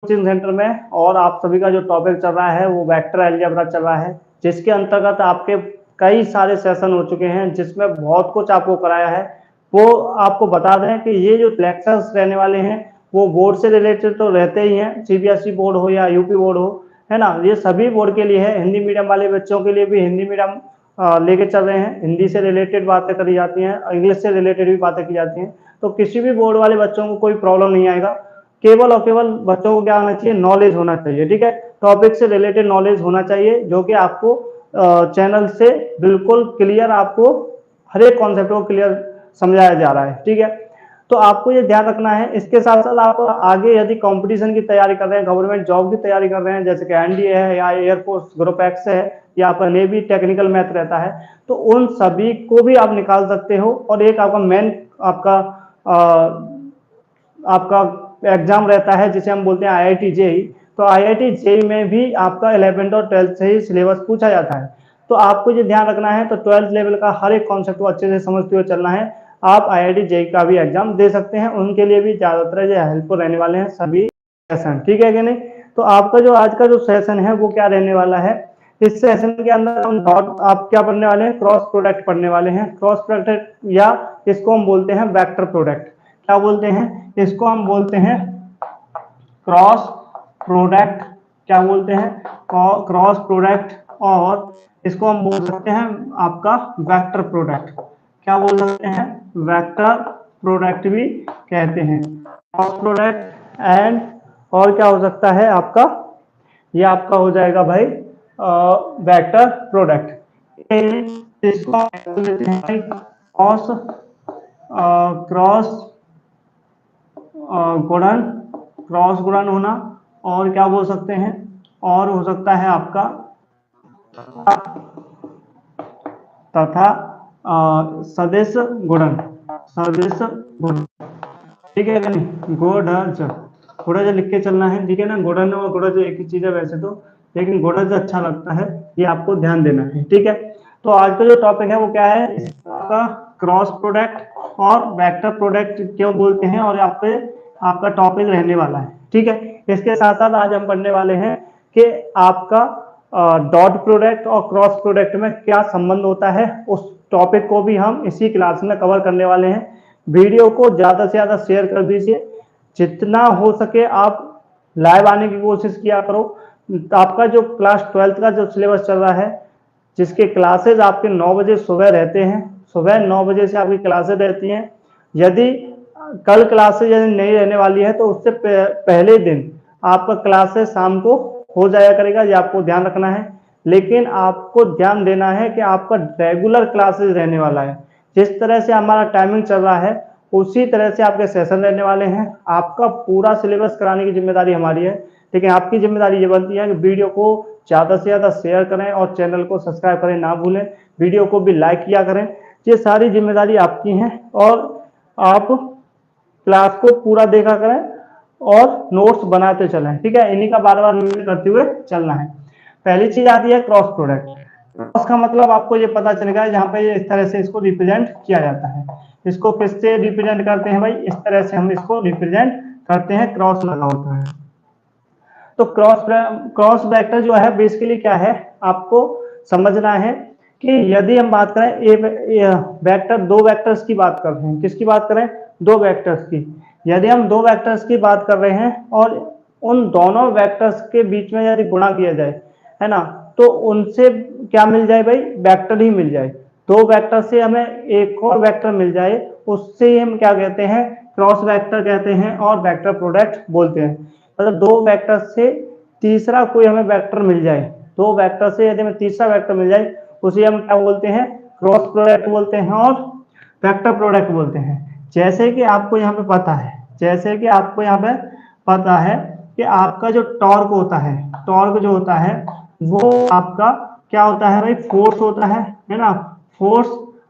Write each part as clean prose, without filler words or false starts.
Coaching centre में। और आप सभी का जो टॉपिक चल रहा है वो वेक्टर अलजेब्रा चल रहा है, जिसके अंतर्गत आपके कई सारे सेशन हो चुके हैं, जिसमें बहुत कुछ आपको कराया है। वो आपको बता दें कि ये जो लेक्चर्स रहने वाले हैं वो बोर्ड से रिलेटेड तो रहते ही हैं, सीबीएसई बोर्ड हो या यूपी बोर्ड हो, है ना। ये सभी बोर्ड के लिए है, हिंदी मीडियम वाले बच्चों के लिए भी हिंदी मीडियम लेके चल रहे हैं, हिंदी से रिलेटेड बातें करी जाती हैं, इंग्लिश से रिलेटेड भी बातें की जाती हैं। तो किसी भी बोर्ड वाले बच्चों को कोई प्रॉब्लम नहीं आएगा। केवल और केवल बच्चों को क्या होना चाहिए, नॉलेज होना चाहिए, ठीक है। टॉपिक से रिलेटेड नॉलेज होना चाहिए, जो कि आपको चैनल से बिल्कुल क्लियर, आपको हर एक कॉन्सेप्ट को क्लियर समझाया जा रहा है, ठीक है। तो आपको ये ध्यान रखना है। इसके साथ साथ आप आगे यदि कंपटीशन की तैयारी कर रहे हैं, गवर्नमेंट जॉब की तैयारी कर रहे हैं, जैसे कि एनडीए है या एयरफोर्स ग्रुप एक्स है या आपका नेवी टेक्निकल मैथ रहता है, तो उन सभी को भी आप निकाल सकते हो। और एक आपका मेन आपका आपका एग्जाम रहता है जिसे हम बोलते हैं आईआईटी जेई। तो आईआईटी जेई में भी आपका 11th और 12th से ही सिलेबस पूछा जाता है। तो आपको ये ध्यान रखना है, तो 12th लेवल का हर एक कॉन्सेप्ट को अच्छे से समझते हुए चलना है। आप आईआईटी जेई का भी एग्जाम दे सकते हैं, उनके लिए भी ज्यादातर हेल्पफुल रहने वाले हैं सभी सेशन, ठीक है कि नहीं। तो आपका जो आज का जो सेशन है वो क्या रहने वाला है, इस सेशन के अंदर हम आप क्या पढ़ने वाले हैं, क्रॉस प्रोडक्ट पढ़ने वाले हैं। क्रॉस प्रोडक्ट या इसको हम बोलते हैं वेक्टर प्रोडक्ट। क्या बोलते हैं इसको, हम बोलते हैं क्रॉस प्रोडक्ट। क्या बोलते हैं, क्रॉस प्रोडक्ट। और इसको हम बोल सकते हैं आपका वेक्टर प्रोडक्ट। क्या बोल सकते हैं, वेक्टर प्रोडक्ट भी कहते हैं, क्रॉस प्रोडक्ट एंड। और क्या हो सकता है आपका, ये आपका हो जाएगा भाई वेक्टर प्रोडक्ट। इसको बोल देते हैं क्रॉस क्रॉस गुणन, क्रॉस गुणन होना। और क्या बोल सकते हैं, और हो सकता है आपका तथा सदिश गुणन, सदिश गुणन, ठीक है नहीं। गुणज, गुणज लिख के चलना है, ठीक है ना। गुणन और गुणज एक ही चीज है वैसे तो, लेकिन गुणज अच्छा लगता है, ये आपको ध्यान देना है, ठीक है। तो आज का जो टॉपिक है वो क्या है, आपका क्रॉस प्रोडक्ट और वेक्टर प्रोडक्ट क्यों बोलते हैं, और यहाँ पे आपका टॉपिक रहने वाला है, ठीक है। इसके साथ साथ आज हम पढ़ने वाले हैं कि आपका डॉट प्रोडक्ट और क्रॉस प्रोडक्ट में क्या संबंध होता है, उस टॉपिक को भी हम इसी क्लास में कवर करने वाले हैं। वीडियो को ज्यादा से ज्यादा शेयर कर दीजिए, जितना हो सके आप लाइव आने की कोशिश किया करो। आपका जो क्लास 12th का जो सिलेबस चल रहा है, जिसके क्लासेज आपके 9 बजे सुबह रहते हैं, सुबह 9 बजे से आपकी क्लासेज रहती हैं। यदि कल क्लासेज यदि नहीं रहने वाली है तो उससे पहले दिन आपका क्लासेज शाम को हो जाया करेगा, ये आपको ध्यान रखना है। लेकिन आपको ध्यान देना है कि आपका रेगुलर क्लासेज रहने वाला है, जिस तरह से हमारा टाइमिंग चल रहा है उसी तरह से आपके सेशन रहने वाले हैं। आपका पूरा सिलेबस कराने की जिम्मेदारी हमारी है, लेकिन आपकी जिम्मेदारी ये बनती है कि वीडियो को ज्यादा से ज्यादा शेयर करें और चैनल को सब्सक्राइब करें ना भूलें, वीडियो को भी लाइक किया करें। ये सारी जिम्मेदारी आपकी है, और आप क्लास को पूरा देखा करें और नोट्स बनाते चलें, ठीक है। इन्हीं का बार बार रिवीजन करते हुए चलना है। पहली चीज आती है क्रॉस प्रोडक्ट। क्रॉस का मतलब आपको ये पता चलेगा, जहाँ पे इस तरह से इसको रिप्रेजेंट किया जाता है। इसको किससे रिप्रेजेंट करते हैं भाई, इस तरह से हम इसको रिप्रेजेंट करते हैं, क्रॉस लगा होता है। तो क्रॉस वेक्टर जो है बेसिकली क्या है, आपको समझना है कि यदि हम बात करें वेक्टर, दो वेक्टर्स की बात कर रहे हैं, किसकी बात करें, दो वेक्टर्स की। यदि हम दो वेक्टर्स की बात कर रहे हैं और उन दोनों वेक्टर्स के बीच में यदि गुणा किया जाए, है ना, तो उनसे क्या मिल जाए भाई, वेक्टर ही मिल जाए। दो वेक्टर से हमें एक और वेक्टर मिल जाए, उससे हम क्या कहते हैं, क्रॉस वेक्टर कहते हैं और वेक्टर प्रोडक्ट बोलते हैं। मतलब दो वेक्टर से तीसरा कोई हमें वेक्टर मिल जाए, दो वेक्टर से यदि हमें तीसरा वेक्टर मिल जाए, उसे हम क्या बोलते हैं, क्रॉस प्रोडक्ट बोलते हैं और वेक्टर प्रोडक्ट बोलते हैं। जैसे कि आपको यहाँ पे पता है, जैसे कि आपको यहाँ पे पता है कि आपका जो टॉर्क होता है, टॉर्क जो होता है वो आपका क्या होता है भाई, फोर्स होता है ना, फोर्स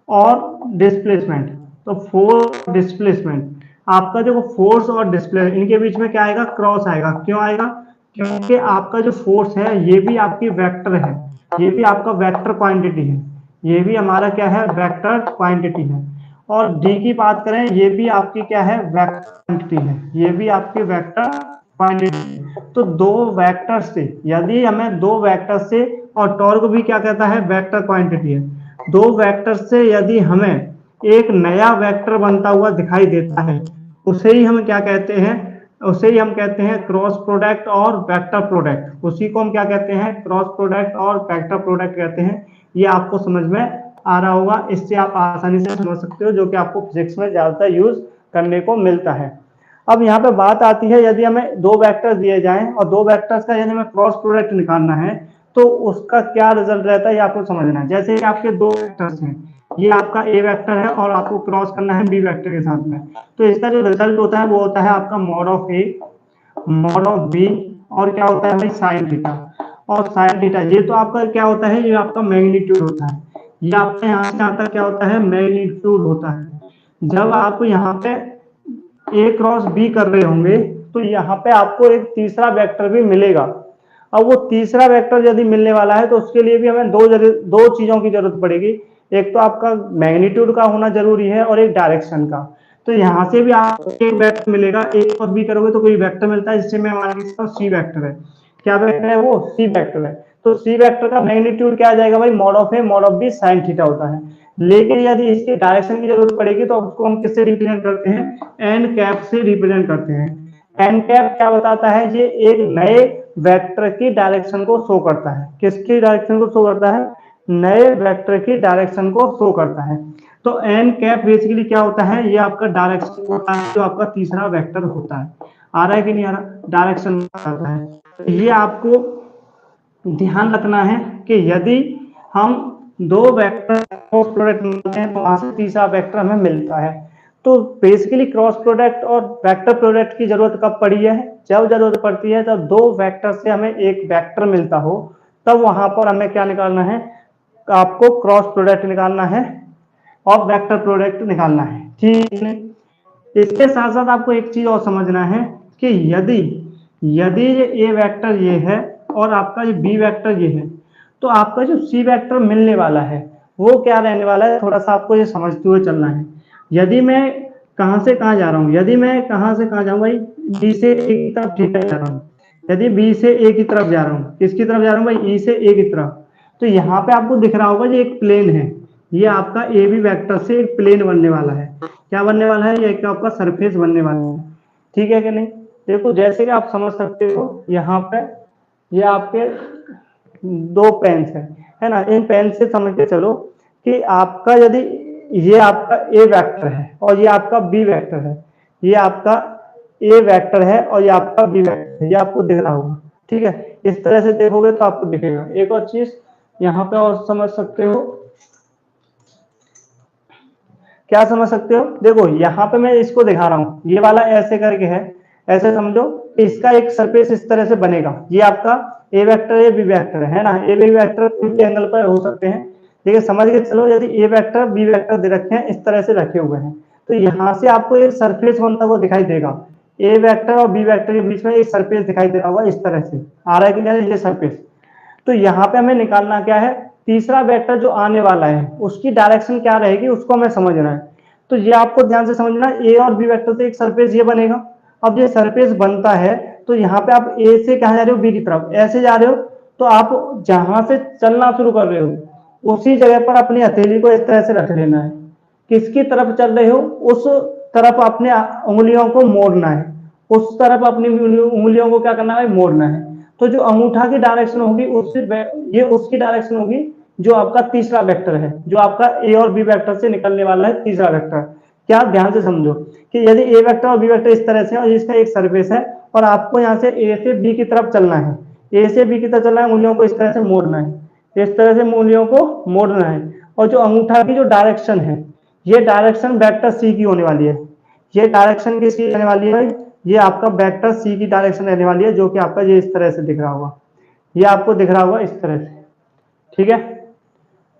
और डिस्प्लेसमेंट। तो फोर्स डिस्प्लेसमेंट, आपका जो फोर्स और डिस्प्ले, इनके बीच में क्या आएगा, क्रॉस आएगा। क्यों आएगा, क्योंकि आपका जो फोर्स है ये भी आपकी वेक्टर है, ये भी आपका वेक्टर क्वांटिटी है, ये भी हमारा क्या है, वेक्टर क्वांटिटी है। और डी की बात करें, ये भी आपकी क्या है, वेक्टर क्वांटिटी है, ये भी आपकी वेक्टर क्वांटिटी। तो दो वेक्टर से, यदि हमें दो वेक्टर से, और टॉर्क भी क्या कहता है, वेक्टर क्वांटिटी है, दो वेक्टर से यदि हमें एक नया वेक्टर बनता हुआ दिखाई देता है, उसे ही हम क्या कहते हैं, उसे ही हम कहते हैं क्रॉस प्रोडक्ट और वेक्टर प्रोडक्ट। उसी को हम क्या कहते हैं, क्रॉस प्रोडक्ट और वेक्टर प्रोडक्ट कहते हैं। ये आपको समझ में आ रहा होगा, इससे आप आसानी से समझ सकते हो, जो कि आपको फिजिक्स में ज्यादातर यूज करने को मिलता है। अब यहाँ पे बात आती है, यदि हमें दो वेक्टर्स दिए जाएं और दो वेक्टर्स का यदि हमें क्रॉस प्रोडक्ट निकालना है, तो उसका क्या रिजल्ट रहता है, ये आपको समझना है। जैसे कि आपके दो वेक्टर्स हैं, ये आपका ए वेक्टर है और आपको क्रॉस करना है बी वेक्टर के साथ में, तो इसका जो रिजल्ट होता है वो होता है आपका mod of A, mod of B, और क्या होता है भाई, साइन थीटा। और साइन थीटा ये तो आपका क्या होता है, ये आपका मैग्नीट्यूड होता है। ये आपका यहाँ से आता क्या होता है, मैग्नीट्यूड होता है। जब आप यहाँ पे ए क्रॉस बी कर रहे होंगे, तो यहाँ पे आपको एक तीसरा वेक्टर भी मिलेगा। अब वो तीसरा वेक्टर यदि मिलने वाला है, तो उसके लिए भी हमें दो चीजों की जरूरत पड़ेगी। एक तो आपका मैग्नीट्यूड का होना जरूरी है और एक डायरेक्शन का। तो यहाँ से भी आपको एक वेक्टर मिलेगा, ए और बी करोगे तो कोई वेक्टर मिलता है, जिससे मैं मान लीजिए सी वेक्टर है। क्या वेक्टर है वो, सी वेक्टर है। तो सी वेक्टर का मैग्नीट्यूड क्या आ जाएगा भाई, mod of A mod of B sine theta होता है। लेकिन यदि इसके डायरेक्शन की जरूरत पड़ेगी, तो उसको हम किससे रिप्रेजेंट करते हैं, एन कैप से रिप्रेजेंट करते हैं। एन कैप क्या बताता है, ये एक नए वेक्टर की डायरेक्शन को शो करता है। किसकी डायरेक्शन को शो करता है, नए वेक्टर की डायरेक्शन को शो करता है। तो एन कैप बेसिकली क्या होता है, ये आपका डायरेक्शन होता है, जो आपका तीसरा वेक्टर होता है। आ रहा है कि नहीं आ रहा, डायरेक्शन होता है। तो ये आपको ध्यान रखना है कि यदि हम दो वेक्टर क्रॉस प्रोडक्ट मिलते हैं, तो वहां से तीसरा वेक्टर हमें मिलता है। तो बेसिकली क्रॉस प्रोडक्ट और वेक्टर प्रोडक्ट की जरूरत कब पड़ी है, जब जरूरत पड़ती है जब दो वेक्टर से हमें एक वेक्टर मिलता हो, तब वहां पर हमें क्या निकालना है, आपको क्रॉस प्रोडक्ट निकालना है और वेक्टर प्रोडक्ट निकालना है। ठीक है, इसके साथ साथ आपको एक चीज और समझना है कि यदि यदि ये ए वेक्टर ये है और आपका ये बी वेक्टर ये है, तो आपका जो सी वेक्टर मिलने वाला है वो क्या रहने वाला है, थोड़ा सा आपको ये समझते हुए चलना है। यदि मैं कहां से कहां जा रहा हूं, यदि मैं कहां से कहां जाऊं भाई, बी से ए की तरफ ठीक है जा रहा हूं। यदि बी से ए की तरफ जा रहा हूं, किसकी तरफ जा रहा हूं भाई, ई से ए की तरफ। तो यहाँ पे आपको दिख रहा होगा ये एक प्लेन है, ये आपका ए बी वेक्टर से एक प्लेन बनने वाला है। क्या बनने वाला है, ये आपका सरफेस बनने वाला है। ठीक है कि नहीं, देखो जैसे कि आप समझ सकते हो, यहाँ पे ये आपके दो पेन है ना, इन पेन से समझ के चलो कि आपका यदि ये आपका ए वेक्टर है और ये आपका बी वेक्टर है, ये आपका ए वेक्टर है और ये आपका बी वेक्टर है, ये आपको दिख रहा होगा। ठीक है, इस तरह से देखोगे तो आपको दिखेगा। एक और चीज यहाँ पे और समझ सकते हो, क्या समझ सकते हो, देखो यहाँ पे मैं इसको दिखा रहा हूँ, ये वाला ऐसे करके है, ऐसे समझो कि इसका एक सरफेस इस तरह से बनेगा। ये आपका A vector A B vector है ना, ए बी वेक्टर किसी एंगल पर हो सकते हैं। ठीक है, समझ के चलो, यदि ए वेक्टर बी वेक्टर दे रखे हैं, इस तरह से रखे हुए हैं, तो यहाँ से आपको एक सरफेस बनता हुआ दिखाई देगा। ए वेक्टर और बी वेक्टर के बीच में एक सरफेस दिखाई दे रहा होगा, इस तरह से आ रहा है कि नहीं ये सरफेस। तो यहाँ पे हमें निकालना क्या है, तीसरा वेक्टर जो आने वाला है उसकी डायरेक्शन क्या रहेगी, उसको हमें समझना है। तो ये आपको ध्यान से समझना, ए और बी वेक्टर से एक सरफेस ये बनेगा। अब ये सरफेस बनता है, तो यहाँ पे आप ए से कहा जा रहे हो, बी की तरफ ऐसे जा रहे हो, तो आप जहां से चलना शुरू कर रहे हो उसी जगह पर अपनी हथेली को इस तरह से रख लेना है। किसकी तरफ चल रहे हो, उस तरफ अपने उंगलियों को मोड़ना है, उस तरफ अपनी उंगलियों को क्या करना है, मोड़ना है। तो जो अंगूठा की डायरेक्शन होगी उससे ये उसकी डायरेक्शन होगी, जो आपका तीसरा वेक्टर है, जो आपका ए और बी वेक्टर से निकलने वाला है तीसरा वेक्टर। क्या ध्यान से समझो कि यदि ए वेक्टर और बी वेक्टर इस तरह से और इसका एक सरफेस है, और आपको यहाँ से ए से बी की तरफ चलना है, ए से बी की तरफ चलना है, उंगलियों को इस तरह से मोड़ना है, इस तरह से उंगलियों को मोड़ना है। और जो अंगूठा की जो डायरेक्शन है, ये डायरेक्शन वेक्टर सी की होने वाली है। ये डायरेक्शन किसकी रहने वाली है, ये आपका वेक्टर सी की डायरेक्शन रहने वाली है, जो कि आपका ये इस तरह से दिख रहा होगा, ये आपको दिख रहा होगा इस तरह से। ठीक है,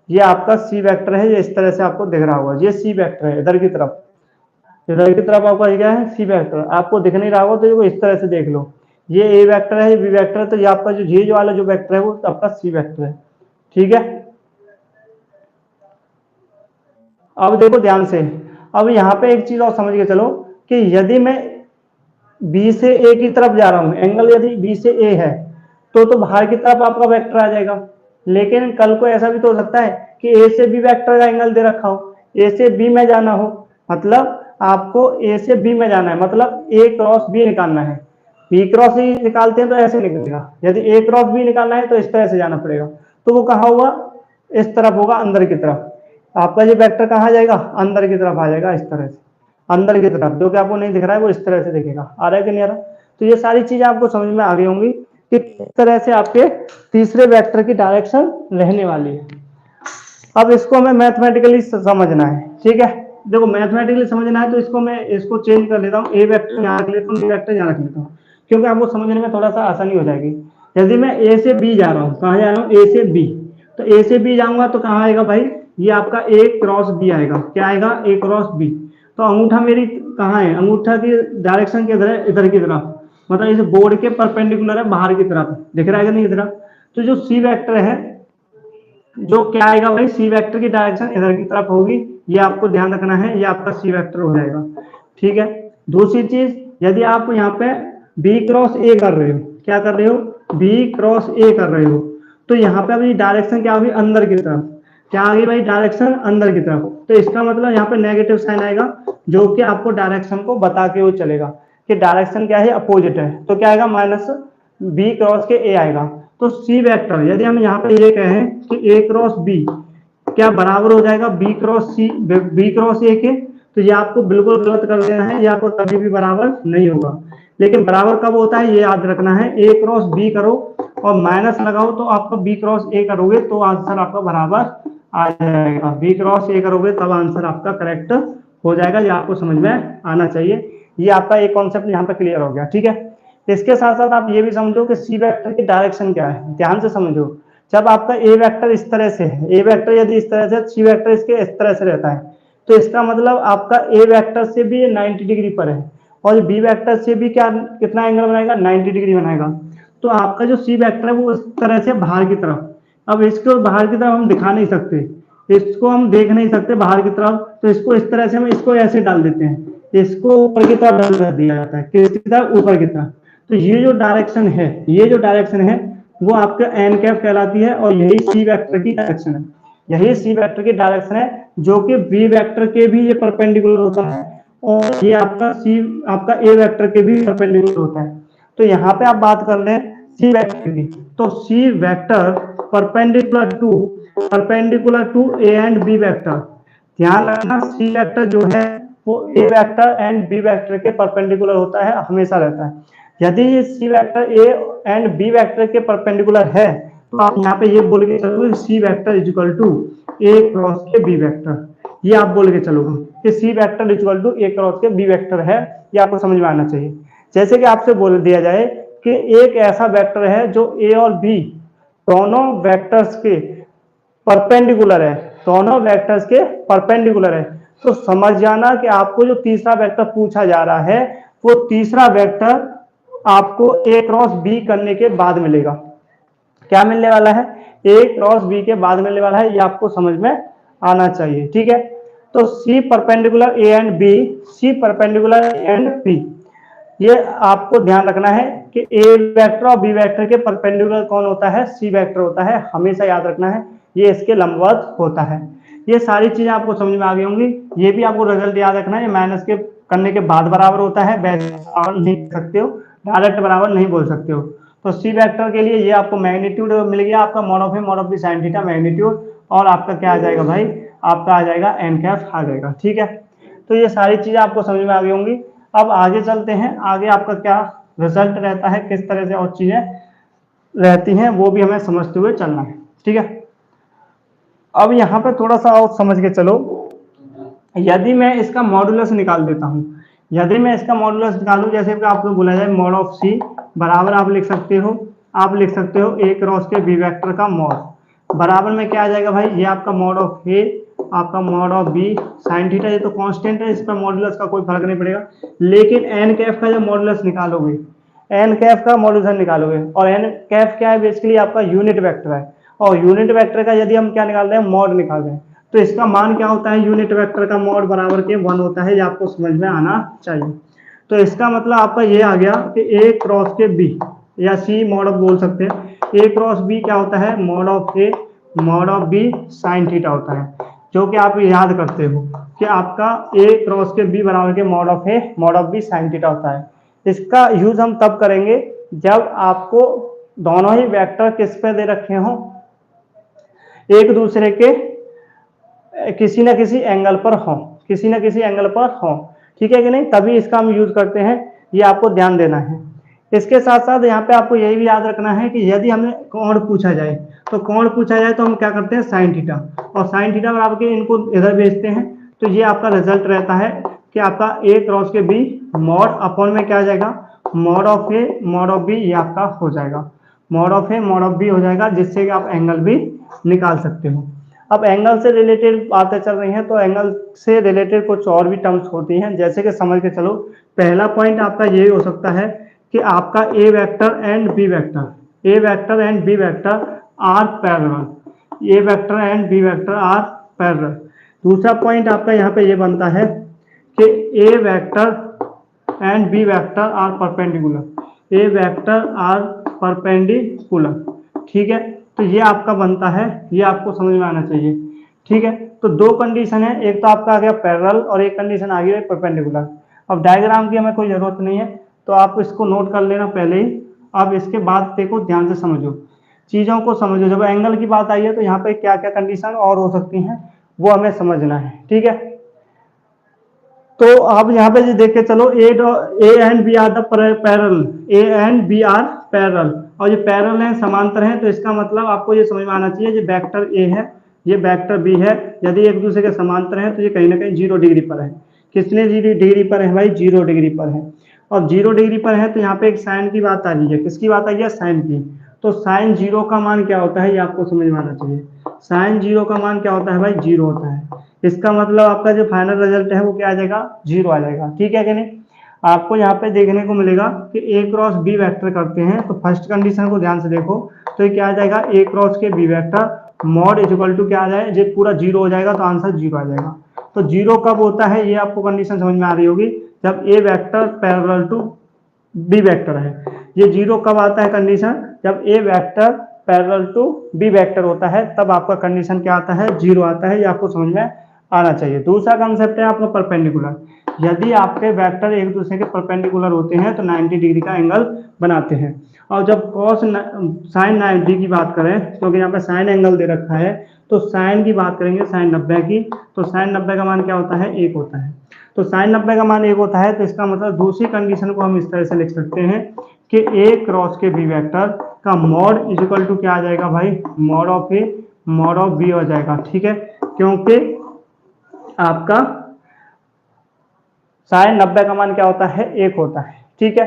ये आपका सी वेक्टर है, ये इस तरह से आपको दिख रहा होगा, ये सी वेक्टर है, इधर की तरफ, इधर की तरफ आपका क्या है, सी वेक्टर। आपको दिख नहीं रहा होगा तो इसको इस तरह से देख लो, ये ए वेक्टर है, ये बी वेक्टर है, तो ये आपका जो ये वाला जो वेक्टर है वो आपका सी वेक्टर है। ठीक है, अब देखो ध्यान से, अब यहाँ पे एक चीज और समझ के चलो कि यदि मैं बी से ए की तरफ जा रहा हूँ, एंगल यदि बी से ए है तो बाहर की तरफ आपका वेक्टर आ जाएगा। लेकिन कल को ऐसा भी तो हो सकता है कि ए से बी वेक्टर का एंगल दे रखा हो, ए से बी में जाना हो, मतलब आपको ए से बी में जाना है, मतलब ए क्रॉस बी निकालना है। बी क्रॉस ही निकालते हैं तो ऐसे निकलेगा, यदि ए क्रॉस बी निकालना है तो इस तरह से जाना पड़ेगा। तो वो कहाँ होगा, इस तरफ होगा, अंदर की तरफ। आपका ये वेक्टर कहाँ जाएगा, अंदर की तरफ आ जाएगा, इस तरह से अंदर की तरफ, जो कि आपको नहीं दिख रहा है वो इस तरह से दिखेगा। आ रहा है कि नहीं आ रहा? तो ये सारी चीजें आपको समझ में आ गई होंगी कि किस तरह से आपके तीसरे वेक्टर की डायरेक्शन रहने वाली है। अब इसको हमें मैथमेटिकली समझना है, ठीक है। देखो मैथमेटिकली समझना है तो इसको मैं इसको चेंज कर लेता हूँ, ए वेक्टर यहाँ रख लेता हूँ, बी वेक्टर यहाँ रख लेता हूँ, क्योंकि आपको समझने में थोड़ा सा आसानी हो जाएगी। यदि मैं ए से बी जा रहा हूँ, कहाँ जा रहा हूँ, ए से बी, तो ए से बी जाऊंगा तो कहाँ आएगा भाई, ये आपका ए क्रॉस बी आएगा। क्या आएगा, ए क्रॉस बी। तो अंगूठा मेरी कहाँ है, अंगूठा की डायरेक्शन किधर है, इधर की तरफ, मतलब इस बोर्ड के परपेंडिकुलर है, बाहर की तरफ दिख रहा है कि नहीं दिख रहा। तो जो सी वेक्टर है, जो क्या आएगा भाई, सी वेक्टर की डायरेक्शन इधर की तरफ होगी, ये आपको ध्यान रखना है, ये आपका सी वेक्टर हो जाएगा, ठीक है। दूसरी चीज, यदि आप यहाँ पे बी क्रॉस ए कर रहे हो, क्या कर रहे हो, बी क्रॉस ए कर रहे हो, तो यहाँ पे अभी डायरेक्शन क्या होगी, अंदर की तरफ। क्या आ गई भाई, डायरेक्शन अंदर की तरफ। तो इसका मतलब यहाँ पे नेगेटिव साइन आएगा, जो कि आपको डायरेक्शन को बता के वो चलेगा कि डायरेक्शन क्या है, अपोजिट है। तो क्या आएगा, माइनस बी क्रॉस के ए आएगा। तो सी वेक्टर यदि हम यहाँ पे ये कहें कि ए क्रॉस बी क्या बराबर हो जाएगा B cross C, B cross A के, तो ये आपको बिल्कुल गलत कर देना है, ये आपको कभी भी बराबर नहीं होगा। लेकिन बराबर कब होता है, ये याद रखना है, ए क्रॉस बी करो और माइनस लगाओ तो आपका बी क्रॉस ए करोगे तो आंसर आपका बराबर आ जाएगा। बी क्रॉस ए करोगे तब आंसर आपका करेक्ट हो जाएगा। ये आपको समझ में आना चाहिए। ये आपका एक कॉन्सेप्ट यहाँ पे क्लियर हो गया, ठीक है। इसके साथ साथ आप ये भी समझो कि सी वेक्टर की डायरेक्शन क्या है, ध्यान से समझो। जब आपका ए वेक्टर इस तरह से है, ए वेक्टर यदि इस तरह से, सी वेक्टर इसके इस तरह से रहता है, तो इसका मतलब आपका ए वेक्टर से भी 90 डिग्री पर है, और बी वेक्टर से भी क्या, कितना एंगल बनाएगा, 90 डिग्री बनाएगा। तो आपका जो सी वेक्टर है वो इस तरह से बाहर की तरफ। अब इसको बाहर की तरफ हम दिखा नहीं सकते, इसको हम देख नहीं सकते बाहर की तरफ, तो इसको इस तरह से हम इसको ऐसे डाल देते हैं, इसको ऊपर की तरफ डाल कर दिया जाता है, किसकी तरफ, ऊपर की तरफ। तो ये जो डायरेक्शन है, ये जो डायरेक्शन है वो आपका एन कैप कहलाती है, और यही सी वेक्टर की डायरेक्शन है। यही सी वेक्टर की डायरेक्शन है, जो कि बी वेक्टर के भी ये परपेंडिकुलर होता है, और ये आपका सी, आपका ए वेक्टर के भी परपेंडिकुलर होता है। तो यहाँ पे आप बात कर लें सी वेक्टर की, तो C vector perpendicular to A and B vector. ध्यान रखना, सी वेक्टर जो है वो A vector and B vector के परपेंडिकुलर होता है, हमेशा रहता है। यदि ये C vector A and B vector के परपेंडिकुलर है, तो आप यहाँ पे ये बोल के चलोगे C vector is equal to A cross के बी वेक्टर। ये आप बोल के चलोगे कि C vector is equal to A cross के बी वेक्टर है। ये आपको समझ में आना चाहिए। जैसे कि आपसे बोल दिया जाए कि एक ऐसा वेक्टर है जो ए और बी दोनों वेक्टर्स के परपेंडिकुलर है, दोनों वेक्टर्स के परपेंडिकुलर है, तो समझ जाना कि आपको जो तीसरा वेक्टर पूछा जा रहा है वो तीसरा वेक्टर आपको ए क्रॉस बी करने के बाद मिलेगा। क्या मिलने वाला है, ए क्रॉस बी के बाद मिलने वाला है। ये आपको समझ में आना चाहिए, ठीक है। तो C perpendicular A and B, C perpendicular A and B, ये आपको ध्यान रखना है कि ए वेक्टर और बी वेक्टर के परपेंडिकुलर कौन होता है, सी वेक्टर होता है, हमेशा याद रखना है, ये इसके लंबवत होता है। ये सारी चीजें आपको समझ में आ गई होंगी। ये भी आपको रिजल्ट याद रखना है, ये माइनस के करने के बाद बराबर होता है, बराबर नहीं सकते हो, डायरेक्ट बराबर नहीं बोल सकते हो। तो सी वेक्टर के लिए ये आपको मैग्नीट्यूड मिल गया, आपका mod of A mod of B sine theta magnitude, और आपका क्या आ जाएगा भाई, आपका आ जाएगा एन कैप आ जाएगा, ठीक है। तो ये सारी चीजें आपको समझ में आ गई होंगी। अब आगे चलते हैं, आगे आपका क्या रिजल्ट रहता है, किस तरह से और चीजें रहती हैं, वो भी हमें समझते हुए चलना है, ठीक है। अब यहाँ पे थोड़ा सा और समझ के चलो, यदि मैं इसका मॉडुलस निकाल देता हूँ, यदि मैं इसका मॉडुलस निकालूं, जैसे कि आपको बोला जाए मॉड ऑफ सी बराबर आप लिख सकते हो, आप लिख सकते हो ए क्रॉस के बी वेक्टर का मॉड, बराबर में क्या आ जाएगा भाई, ये आपका मॉड ऑफ ए, आपका mod of B sine theta, ये तो कांस्टेंट है, इस पर मॉडुलस का कोई फर्क नहीं पड़ेगा। लेकिन एन कैफ का जब मॉडुलस निकालोगे, एन कैफ का मॉडुलस निकालोगे, और एन कैफ क्या है, बेसिकली आपका यूनिट वेक्टर है, और यूनिट वेक्टर का यदि हम क्या निकाल रहे हैं, मॉड निकाल रहे हैं, तो इसका मान क्या होता है, यूनिट वेक्टर का मॉड बराबर के 1 होता है। ये आपको समझ में आना चाहिए। तो इसका मतलब आपका ये आ गया कि ए क्रॉस के बी या सी मॉड ऑफ बोल सकते हैं। ए क्रॉस बी क्या होता है, mod of A mod of B sine theta होता है, जो कि आप याद करते हो कि आपका ए क्रॉस के बी बराबर के mod of A mod of B sine theta होता है। इसका यूज हम तब करेंगे जब आपको दोनों ही वेक्टर किस पे दे रखे हों, एक दूसरे के किसी ना किसी एंगल पर हो, किसी ना किसी एंगल पर हो, ठीक है कि नहीं, तभी इसका हम यूज करते हैं। ये आपको ध्यान देना है। इसके साथ साथ यहाँ पे आपको यही भी याद रखना है कि यदि हमें कोण पूछा जाए तो कोण पूछा जाए तो हम क्या करते हैं, साइन थीटा, और साइन थीटा बराबर के इनको इधर भेजते हैं, तो ये आपका रिजल्ट रहता है कि आपका ए क्रॉस के बी मॉड अपॉन में क्या आ जाएगा, mod of A mod of B, ये आपका हो जाएगा, mod of A mod of B हो जाएगा, जिससे कि आप एंगल भी निकाल सकते हो। अब एंगल से रिलेटेड बातें चल रही हैं, तो एंगल से रिलेटेड कुछ और भी टर्म्स होती हैं, जैसे कि समझ के चलो। पहला पॉइंट आपका ये हो सकता है कि आपका A vector and B vector, A vector and B vector are parallel, A vector and B vector are parallel. दूसरा पॉइंट आपका यहाँ पे ये बनता है कि A vector and B vector are perpendicular, A vector are perpendicular, ठीक है। तो ये आपका बनता है, ये आपको समझ में आना चाहिए, ठीक है। तो दो कंडीशन है, एक तो आपका आ गया पैरेलल और एक कंडीशन आ गई है परपेंडिकुलर। अब डायग्राम की हमें कोई जरूरत नहीं है, तो आप इसको नोट कर लेना पहले ही। अब इसके बाद देखो, ध्यान से समझो, चीजों को समझो। जब एंगल की बात आई है तो यहाँ पे क्या क्या कंडीशन और हो सकती हैं वो हमें समझना है, ठीक है। तो आप यहाँ पे जो देख के चलो, A and B are the parallel, A and B are parallel, और ये पैरेलल है, समांतर है, तो इसका मतलब आपको ये समझ में आना चाहिए, ये वेक्टर ए है, ये वेक्टर बी है, यदि एक दूसरे के समांतर है तो ये कहीं ना कहीं 0 डिग्री पर है। कितने डिग्री पर है भाई, 0 डिग्री पर है। और 0 डिग्री पर है तो यहाँ पे एक साइन की बात आ रही है, किसकी बात आई है, साइन की। तो साइन 0 का मान क्या होता है, ये आपको समझ में आना चाहिए। साइन 0 का मान क्या होता है भाई, 0 होता है। इसका मतलब आपका जो फाइनल रिजल्ट है वो क्या आ जाएगा, 0 आ जाएगा, ठीक है कि नहीं। आपको यहाँ पे देखने को मिलेगा कि ए क्रॉस बी वेक्टर करते हैं, तो फर्स्ट कंडीशन को ध्यान से देखो, तो ये क्या आ जाएगा, ए क्रॉस के B vector mod is equal to क्या आ जाए, ये पूरा 0 हो जाएगा, तो आंसर 0 आ जाएगा। तो 0 कब होता है, ये आपको कंडीशन समझ में आ रही होगी, जब A vector parallel to B vector है। ये 0 कब आता है कंडीशन, जब A vector parallel to B vector होता है, तब आपका कंडीशन क्या आता है, 0 आता है। ये आपको समझ में आना चाहिए। दूसरा कंसेप्ट है आपका परपेंडिकुलर। यदि आपके वेक्टर एक दूसरे के परपेंडिकुलर होते हैं तो 90 डिग्री का एंगल बनाते हैं। और जब कॉस साइन 90 की बात करें, क्योंकि यहाँ पे साइन एंगल दे रखा है, तो साइन की बात करेंगे, साइन 90 की, तो साइन 90 का मान क्या होता है, 1 होता है। तो साइन 90 का मान 1 होता है, तो इसका मतलब दूसरी कंडीशन को हम इस तरह से लिख सकते हैं कि ए क्रॉस के बी वेक्टर का मॉड इज इक्वल टू क्या आ जाएगा भाई, mod of A mod of B हो जाएगा, ठीक है। क्योंकि आपका साइन 90 का मान क्या होता है, 1 होता है, ठीक है।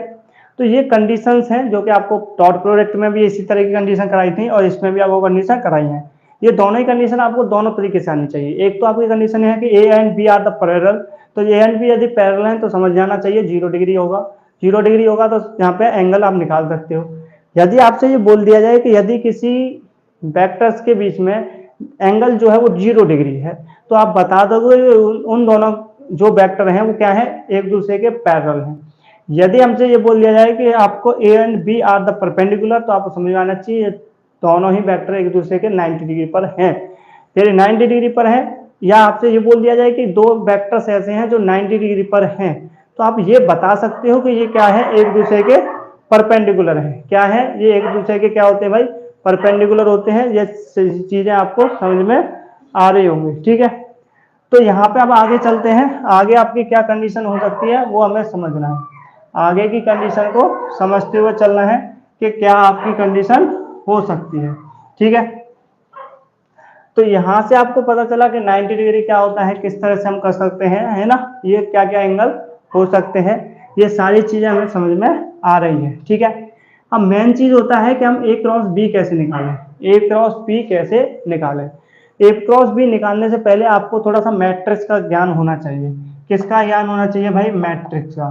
तो ये कंडीशंस हैं जो कि आपको डॉट प्रोडक्ट में भी इसी तरह की कंडीशन कराई थी और इसमें भी आपको कंडीशन कराई है। ये दोनों ही कंडीशन आपको दोनों तरीके से आनी चाहिए। एक तो आपकी कंडीशन है कि A and B are the parallel, तो ए एंड बी यदि पैरेलल है तो समझ जाना चाहिए 0 डिग्री होगा। 0 डिग्री होगा तो यहाँ पे एंगल आप निकाल सकते हो। यदि आपसे ये बोल दिया जाए कि यदि किसी वेक्टर्स के बीच में एंगल जो है वो 0 डिग्री है, तो आप बता दोगे उन दोनों जो वेक्टर हैं वो क्या है, एक दूसरे के पैरेलल हैं। यदि हमसे ये बोल दिया जाए कि आपको A and B are the perpendicular, तो आपको समझ में आना चाहिए दोनों ही वेक्टर एक दूसरे के 90 डिग्री पर हैं। यदि 90 डिग्री पर है, या आपसे ये बोल दिया जाए कि दो वेक्टर्स ऐसे हैं जो 90 डिग्री पर हैं, तो आप ये बता सकते हो कि ये क्या है, एक दूसरे के परपेंडिकुलर है। क्या है, ये एक दूसरे के क्या होते हैं भाई, परपेंडिकुलर होते हैं। ये चीजें आपको समझ में आ रही होंगी, ठीक है। तो यहाँ पे अब आगे चलते हैं, आगे आपकी क्या कंडीशन हो सकती है वो हमें समझना है। आगे की कंडीशन को समझते हुए चलना है कि क्या आपकी कंडीशन हो सकती है, ठीक है। तो यहां से आपको पता चला कि 90 डिग्री क्या होता है, किस तरह से हम कर सकते हैं, है ना, ये क्या क्या एंगल हो सकते हैं, ये सारी चीजें हमें समझ में आ रही है, ठीक है। अब मेन चीज होता है कि हम ए क्रॉस बी कैसे निकालें, ए क्रॉस बी कैसे निकालें। ए क्रॉस बी निकालने से पहले आपको थोड़ा सा मैट्रिक्स का ज्ञान होना चाहिए। किसका ज्ञान होना चाहिए भाई, मैट्रिक्स का।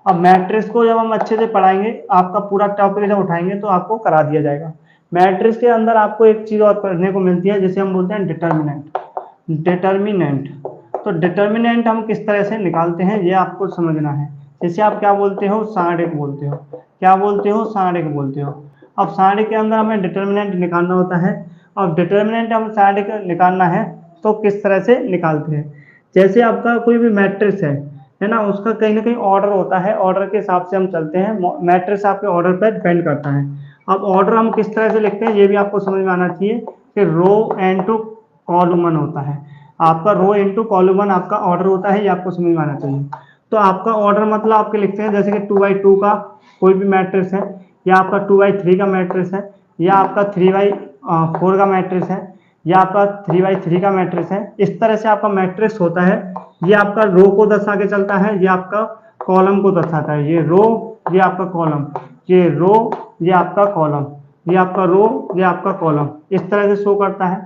अब मैट्रिक्स को जब हम अच्छे से पढ़ाएंगे, आपका पूरा टॉपिक जब उठाएंगे तो आपको करा दिया जाएगा। मैट्रिक्स के अंदर आपको एक चीज और पढ़ने को मिलती है जिसे हम बोलते हैं डिटर्मिनेंट। डिटर्मिनेंट, तो डिटर्मिनेंट हम किस तरह से निकालते हैं ये आपको समझना है। जैसे आप क्या बोलते हो, सारणिक बोलते हो, क्या बोलते हो, सारणिक बोलते हो। अब सारणिक के अंदर हमें डिटर्मिनेंट निकालना होता है। अब डिटर्मिनेंट हम सारणिक निकालना है तो किस तरह से निकालते हैं, जैसे आपका कोई भी मैट्रिक्स है ना, उसका कहीं ना कहीं ऑर्डर होता है, ऑर्डर के हिसाब से हम चलते हैं, मैट्रिक्स आपके ऑर्डर पर डिपेंड करता है। अब ऑर्डर हम किस तरह से लिखते हैं ये भी आपको समझ में आना चाहिए कि रो इनटू कॉलम होता है, आपका रो इनटू कॉलम आपका ऑर्डर होता है, ये आपको समझ में आना चाहिए। तो आपका ऑर्डर मतलब आपके लिखते हैं जैसे कि 2x2 का कोई भी मैट्रिक्स है, या आपका 2x3 का मैट्रिक्स है, या आपका 3x4 का मैट्रिक्स है, या आपका 3x3 का मैट्रिक्स है, इस तरह से आपका मैट्रिक्स होता है। ये आपका रो को दर्शा के चलता है, ये आपका कॉलम को दर्शाता है, ये रो, ये आपका कॉलम, ये रो, ये आपका कॉलम, ये आपका रो, ये आपका कॉलम, इस तरह से शो करता है।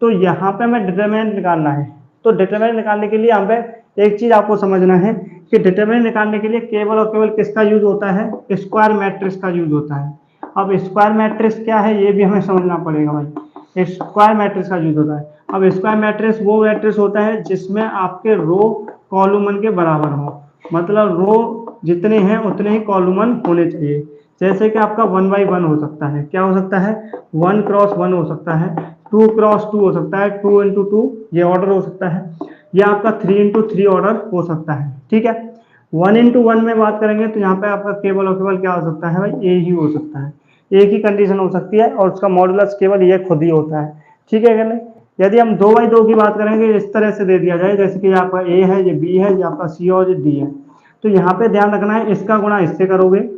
तो यहाँ पे हमें डिटरमिनेंट निकालना है। तो डिटरमिनेंट निकालने के लिए यहाँ पे एक चीज आपको समझना है कि डिटरमिनेंट निकालने के लिए केवल और केवल किसका यूज होता है, स्क्वायर मैट्रिक्स का यूज होता है। अब स्क्वायर मैट्रिक्स क्या है ये भी हमें समझना पड़ेगा भाई, स्क्वायर मैट्रिक्स का यूज होता है। अब स्क्वायर मैट्रिक्स वो मैट्रिक्स होता है जिसमें आपके रो कॉलम के बराबर हो, मतलब रो जितने हैं उतने ही कॉलम होने चाहिए। जैसे कि आपका 1/1 हो सकता है, क्या हो सकता है, 1x1 हो सकता है, 2x2 हो सकता है, 2x2 ये ऑर्डर हो सकता है, या आपका 3x3 ऑर्डर हो सकता है। ठीक है, 1x1 में बात करेंगे तो यहाँ पे आपका केवल और केवल क्या हो सकता है भाई, ए ही हो सकता है, एक ही कंडीशन हो सकती है और उसका मॉडुलस केवल ये खुद ही होता है। ठीक है क्या, यदि हम 2x2 की बात करेंगे इस तरह से दे दिया जाए जैसे कि आपका ए है, ये बी है, ये आपका सी और ये डी है, तो यहाँ पे ध्यान रखना है इसका गुणा इससे करोगे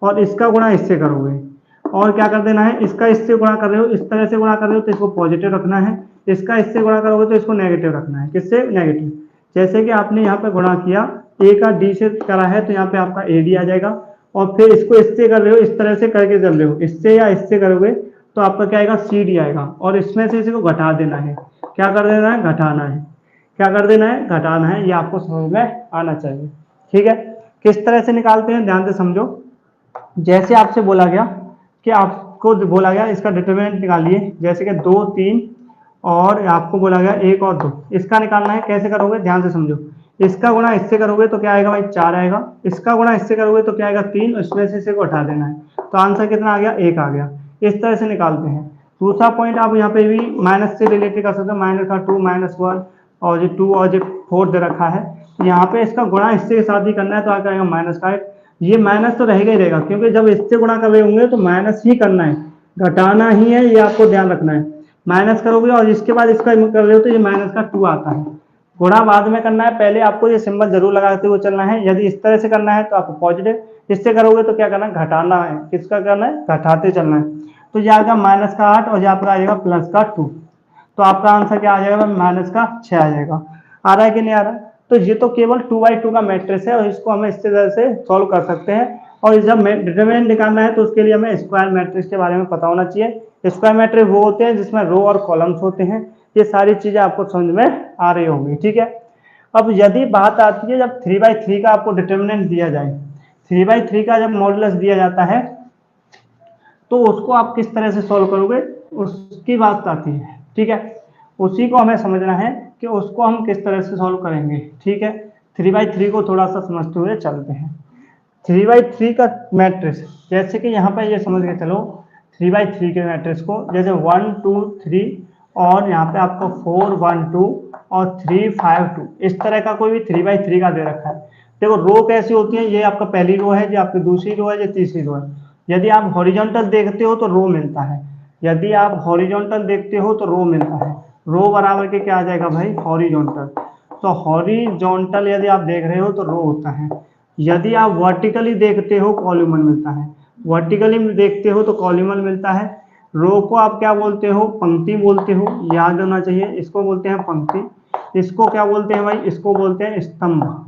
और इसका गुणा इससे करोगे, और क्या कर देना है, इसका इससे गुणा कर रहे हो, इस तरह से गुणा कर रहे हो तो इसको पॉजिटिव रखना है, इसका इससे गुणा करोगे तो इसको नेगेटिव रखना है। किससे, नेगेटिव। जैसे कि आपने यहाँ पे गुणा किया, ए का डी से करा है तो यहाँ पे आपका ए डी आ जाएगा, और फिर इसको इससे कर रहे हो, इस तरह से करके चल रहे हो, इससे या इससे करोगे तो आपका क्या आएगा, सी डी आएगा, और इसमें से इसको घटा देना है। क्या कर देना है, घटाना है। क्या कर देना है, घटाना है, ये आपको समझ में आना चाहिए। ठीक है, किस तरह से निकालते हैं ध्यान से समझो। जैसे आपसे बोला गया कि आपको बोला गया इसका डिटरमिनेंट निकालिए, जैसे कि 2 3 और आपको बोला गया 1 और 2, इसका निकालना है। कैसे करोगे ध्यान से समझो, इसका गुणा इससे करोगे तो क्या आएगा भाई, 4 आएगा, इसका गुणा इससे करोगे तो क्या आएगा, 3, इसमें से इसे को हटा देना है, तो आंसर कितना आ गया, 1 आ गया। इस तरह से निकालते हैं। दूसरा पॉइंट आप यहाँ पे भी माइनस से रिलेटेड कर सकते हो, माइनस का 2 -1 और ये 2 और ये 4 दे रखा है, यहाँ पे इसका गुणा इससे के साथ ही करना है तो आ जाएगा माइनस का 1। ये माइनस तो रहेगा ही रहेगा, क्योंकि जब इससे गुणा कर रहे होंगे तो माइनस ही करना है, घटाना ही है, ये आपको ध्यान रखना है। माइनस करोगे और इसके बाद इसका कर रहे हो तो ये माइनस का 2 आता है। गुणा बाद में करना है, पहले आपको ये सिंबल जरूर लगाते हुए चलना है। यदि इस तरह से करना है तो आपको पॉजिटिव, इससे करोगे तो क्या करना है, घटाना है। किसका करना है, घटाते चलना है। तो ये आएगा माइनस का 8 और यहाँ पर आ जाएगा प्लस का 2, तो आपका आंसर क्या आ जाएगा, माइनस का 6 आ जाएगा। आ रहा है कि नहीं आ रहा। तो ये तो केवल 2/2 का मैट्रिक्स है और इसको हम इस तरह से सॉल्व कर सकते हैं। और जब डिटरमिनेंट निकालना है तो उसके लिए हमें स्क्वायर मैट्रिक्स के बारे में पता होना चाहिए। स्क्वायर मैट्रिक्स वो होते हैं जिसमें रो और कॉलम्स होते हैं। ये सारी चीजें आपको समझ में आ रही होंगी। ठीक है, अब यदि बात आती है जब 3/3 का आपको डिटरमिनेंट दिया जाए, 3/3 का जब मॉडुलस दिया जाता है तो उसको आप किस तरह से सॉल्व करोगे, उसकी बात आती है। ठीक है, उसी को हमें समझना है कि उसको हम किस तरह से सॉल्व करेंगे। ठीक है, 3/3 को थोड़ा सा समझते हुए चलते हैं। 3/3 का मैट्रिक्स, जैसे कि यहाँ पे ये समझ के चलो 3/3 के मैट्रिक्स को, जैसे 1 2 3 और यहाँ पे आपको 4 1 2 और 3 5 2, इस तरह का कोई भी 3/3 का दे रखा है। देखो रो कैसी होती है, ये आपका पहली रो है, ये आपकी दूसरी रो है, ये तीसरी रो है। यदि आप हॉरिजॉन्टल देखते हो तो रो मिलता है, यदि आप हॉरिजॉन्टल देखते हो तो रो मिलता है। रो बराबर के क्या आ जाएगा भाई, हॉरिजॉन्टल। तो हॉरिजॉन्टल यदि आप देख रहे हो तो रो होता है। यदि आप वर्टिकली देखते हो कॉलमन मिलता है, वर्टिकली देखते हो तो कॉलमन मिलता है। रो को आप क्या बोलते हो, पंक्ति बोलते हो, याद होना चाहिए। इसको बोलते हैं पंक्ति, इसको क्या बोलते हैं भाई, इसको बोलते हैं स्तंभ,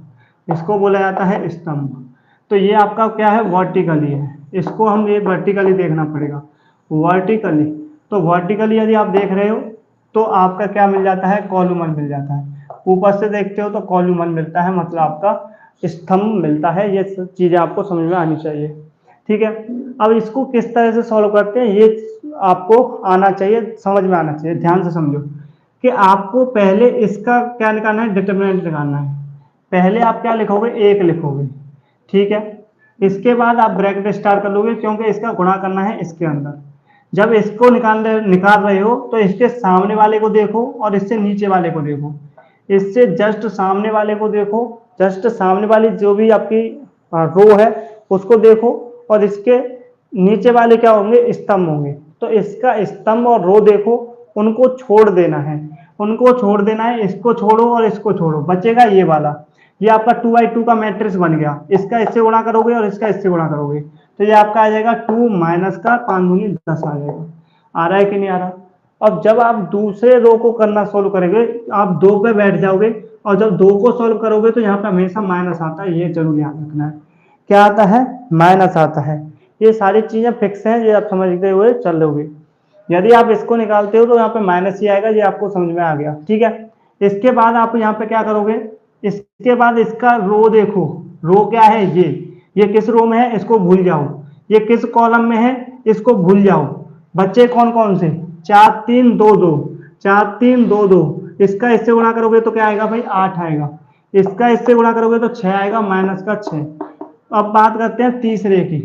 इसको बोला जाता है स्तंभ। तो ये आपका क्या है, वर्टिकली है, इसको हम ये वर्टिकली देखना पड़ेगा, वर्टिकली। तो वर्टिकली यदि आप देख रहे हो तो आपका क्या मिल जाता है, कॉलमन मिल जाता है। ऊपर से देखते हो तो कॉलमन मिलता है, मतलब आपका स्तंभ मिलता है। ये सब चीजें आपको समझ में आनी चाहिए। ठीक है, अब इसको किस तरह से सॉल्व करते हैं ये आपको आना चाहिए, समझ में आना चाहिए। ध्यान से समझो कि आपको पहले इसका क्या निकालना है, डिटरमिनेंट निकालना है। पहले आप क्या लिखोगे, 1 लिखोगे। ठीक है। इसके बाद आप ब्रैकेट स्टार्ट कर लोगे क्योंकि इसका गुणा करना है इसके अंदर। जब इसको निकाल रहे हो तो इसके सामने वाले को देखो और इससे नीचे वाले को देखो। इससे जस्ट सामने वाले को देखो, जस्ट सामने वाली जो भी आपकी रो है उसको देखो, और इसके नीचे वाले क्या होंगे, स्तंभ होंगे। तो इसका स्तंभ और रो देखो, उनको छोड़ देना है, उनको छोड़ देना है। इसको छोड़ो और इसको छोड़ो, बचेगा ये वाला। ये आपका 2x2 का मैट्रिक्स बन गया। इसका इससे गुणा करोगे और इसका इससे गुणा करोगे तो ये आपका आ जाएगा 2 माइनस का 5 दूनी 10 आ जाएगा। आ रहा है कि नहीं आ रहा? अब जब आप दूसरे रो को करना सोल्व करेंगे, आप 2 पे बैठ जाओगे और जब 2 को सोल्व करोगे तो यहाँ पे हमेशा माइनस आता है, ये जरूर याद रखना है। क्या आता है? माइनस आता है। ये सारी चीजें फिक्स हैं, ये आप समझते हुए चल लोगे। यदि आप इसको निकालते हो तो यहाँ पे माइनस ही आएगा, ये आपको समझ में आ गया। ठीक है। इसके बाद आप यहाँ पे क्या करोगे, इसके बाद इसका रो देखो। रो क्या है? ये किस रो में है इसको भूल जाओ, ये किस कॉलम में है इसको भूल जाओ। बच्चे कौन कौन से? 4 3 2 2, 4 3 2 2। इसका इससे गुणा करोगे तो क्या आएगा भाई? 8 आएगा। इसका इससे गुणा करोगे तो 6 आएगा, माइनस का 6। अब बात करते हैं तीसरे की।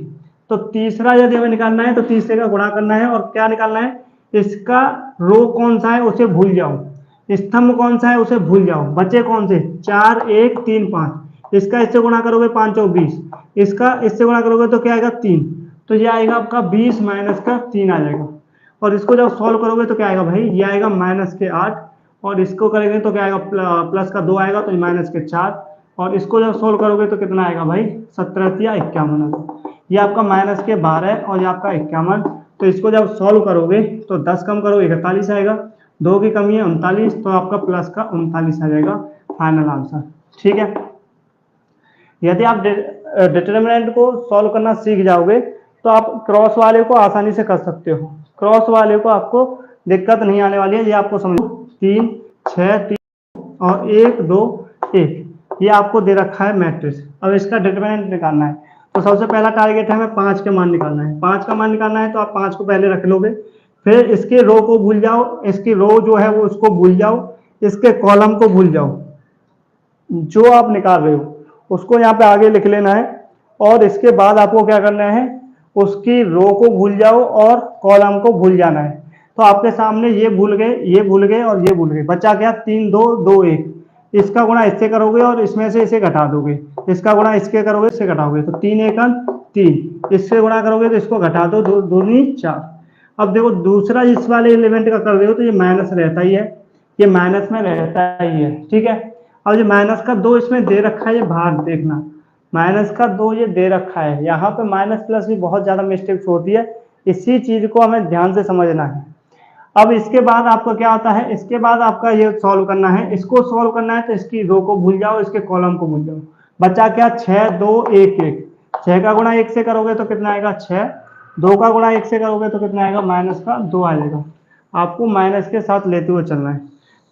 तो तीसरा यदि हमें निकालना है तो तीसरे का गुणा करना है, और क्या निकालना है? इसका रो कौन सा है उसे भूल जाओ, स्तंभ कौन सा है उसे भूल जाओ। बचे कौन से? 4 1 3 5। इसका इससे गुणा करोगे 5 और 20, इसका इससे गुणा करोगे तो क्या आएगा? 3। तो ये आएगा आपका 20 माइनस का 3 आ जाएगा। और इसको जब सॉल्व करोगे तो क्या आएगा भाई? ये आएगा माइनस के 8, और इसको करेंगे तो क्या आएगा? प्लस का 2 आएगा, तो माइनस के 4। और इसको जब सोल्व करोगे तो कितना आएगा भाई? 17 या 51। ये आपका माइनस के 12 और ये आपका 51। तो इसको जब सॉल्व करोगे तो 10 कम करो 41 आएगा, 2 की कमी है 39, तो आपका प्लस का 39 आ जाएगा फाइनल आंसर। ठीक है। यदि आप डिटरमिनेंट को सॉल्व करना सीख जाओगे तो आप क्रॉस वाले को आसानी से कर सकते हो। क्रॉस वाले को आपको दिक्कत नहीं आने वाली है। ये आपको समझो 3 6 3 और 1 2 1, ये आपको दे रखा है मैट्रिक्स। अब इसका डिटरमिनेंट निकालना है तो सबसे पहला टारगेट है हमें 5 का मान निकालना है। 5 का मान निकालना है तो आप 5 को पहले रख लोगे, फिर इसके रो को भूल जाओ, इसकी रो जो है वो उसको भूल जाओ, इसके कॉलम को भूल जाओ, जो आप निकाल रहे हो उसको यहाँ पे आगे लिख लेना है। और इसके बाद आपको क्या करना है? उसकी रो को भूल जाओ और कॉलम को भूल जाना है। तो आपके सामने ये भूल गए, ये भूल गए और ये भूल गए, बचा क्या? 3 2 2 1। इसका गुणा इससे करोगे और इसमें से इसे घटा दोगे, इसका गुणा इसके करोगे इससे घटाओगे तो 3 1 3। इससे गुणा करोगे तो इसको घटा दो, 2 दूनी 4। अब देखो दूसरा इस वाले एलिमेंट का कर रहे हो तो ये माइनस रहता ही है, ये माइनस में रहता ही है। ठीक है। अब ये माइनस का 2 इसमें दे रखा है, ये बाहर देखना, माइनस का 2 ये दे रखा है। यहाँ पे माइनस प्लस भी बहुत ज्यादा मिस्टेक्स होती है, इसी चीज को हमें ध्यान से समझना है। अब इसके बाद आपका क्या होता है? इसके बाद आपका ये सॉल्व करना है, इसको सॉल्व करना है तो इसकी रो को भूल जाओ, इसके कॉलम को भूल जाओ। बचा क्या? 6 2 1 1। 6 का गुणा 1 से करोगे तो कितना आएगा? 6। 2 का गुणा 1 से करोगे तो कितना आएगा? माइनस का 2 आ जाएगा। आपको माइनस के साथ लेते हुए चलना है।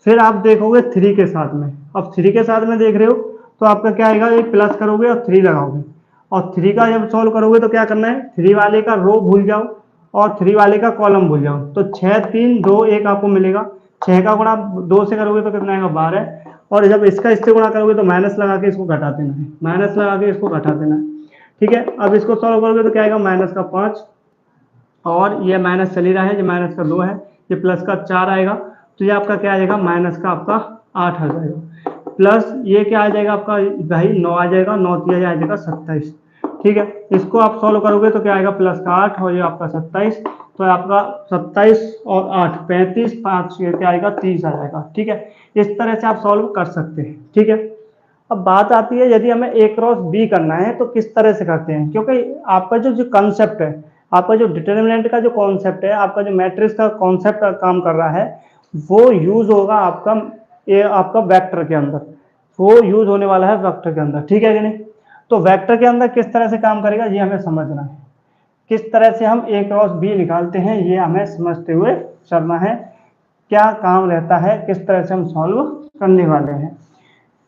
फिर आप देखोगे 3 के साथ में। अब 3 के साथ में देख रहे हो तो आपका क्या आएगा? ये प्लस करोगे और 3 लगाओगे, और 3 का जब सॉल्व करोगे तो क्या करना है? 3 वाले का रो भूल जाओ और 3 वाले का कॉलम भूल जाओ। तो 6 3 2 1 आपको मिलेगा। 6 का गुणा 2 से करोगे तो कितना आएगा? 12। और जब इसका इससे गुणा करोगे तो माइनस लगा के इसको घटा देना है, माइनस लगा के इसको घटा देना है। ठीक है। अब इसको सॉल्व करोगे तो क्या आएगा? माइनस का 5, और ये माइनस चल ही रहा है, ये माइनस का 2 है, ये प्लस का 4 आएगा। तो ये आपका क्या आ जाएगा? माइनस का आपका 8 आ जाएगा। प्लस ये क्या आ जाएगा आपका भाई? 9 आ जाएगा, 9 3 आ जाएगा 27। ठीक है। इसको आप सॉल्व करोगे तो क्या आएगा? प्लस का 8 और ये आपका 27। तो आपका 27 और 8 35, 5 ये क्या आएगा? 30 आ जाएगा। ठीक है। इस तरह से आप सॉल्व कर सकते हैं। ठीक है। अब बात आती है यदि हमें ए क्रॉस बी करना है तो किस तरह से करते हैं, क्योंकि आपका जो कंसेप्ट है, आपका जो डिटर्मिनेंट का जो कॉन्सेप्ट है, आपका जो मैट्रिक्स का कॉन्सेप्ट काम कर रहा है, वो यूज होगा आपका वेक्टर के अंदर, वो यूज होने वाला है वेक्टर के अंदर। ठीक है कि नहीं? तो वेक्टर के अंदर किस तरह से काम करेगा ये हमें समझना है। किस तरह से हम ए क्रॉस बी निकालते हैं ये हमें समझते हुए चलना है। क्या काम रहता है, किस तरह से हम सॉल्व करने वाले हैं।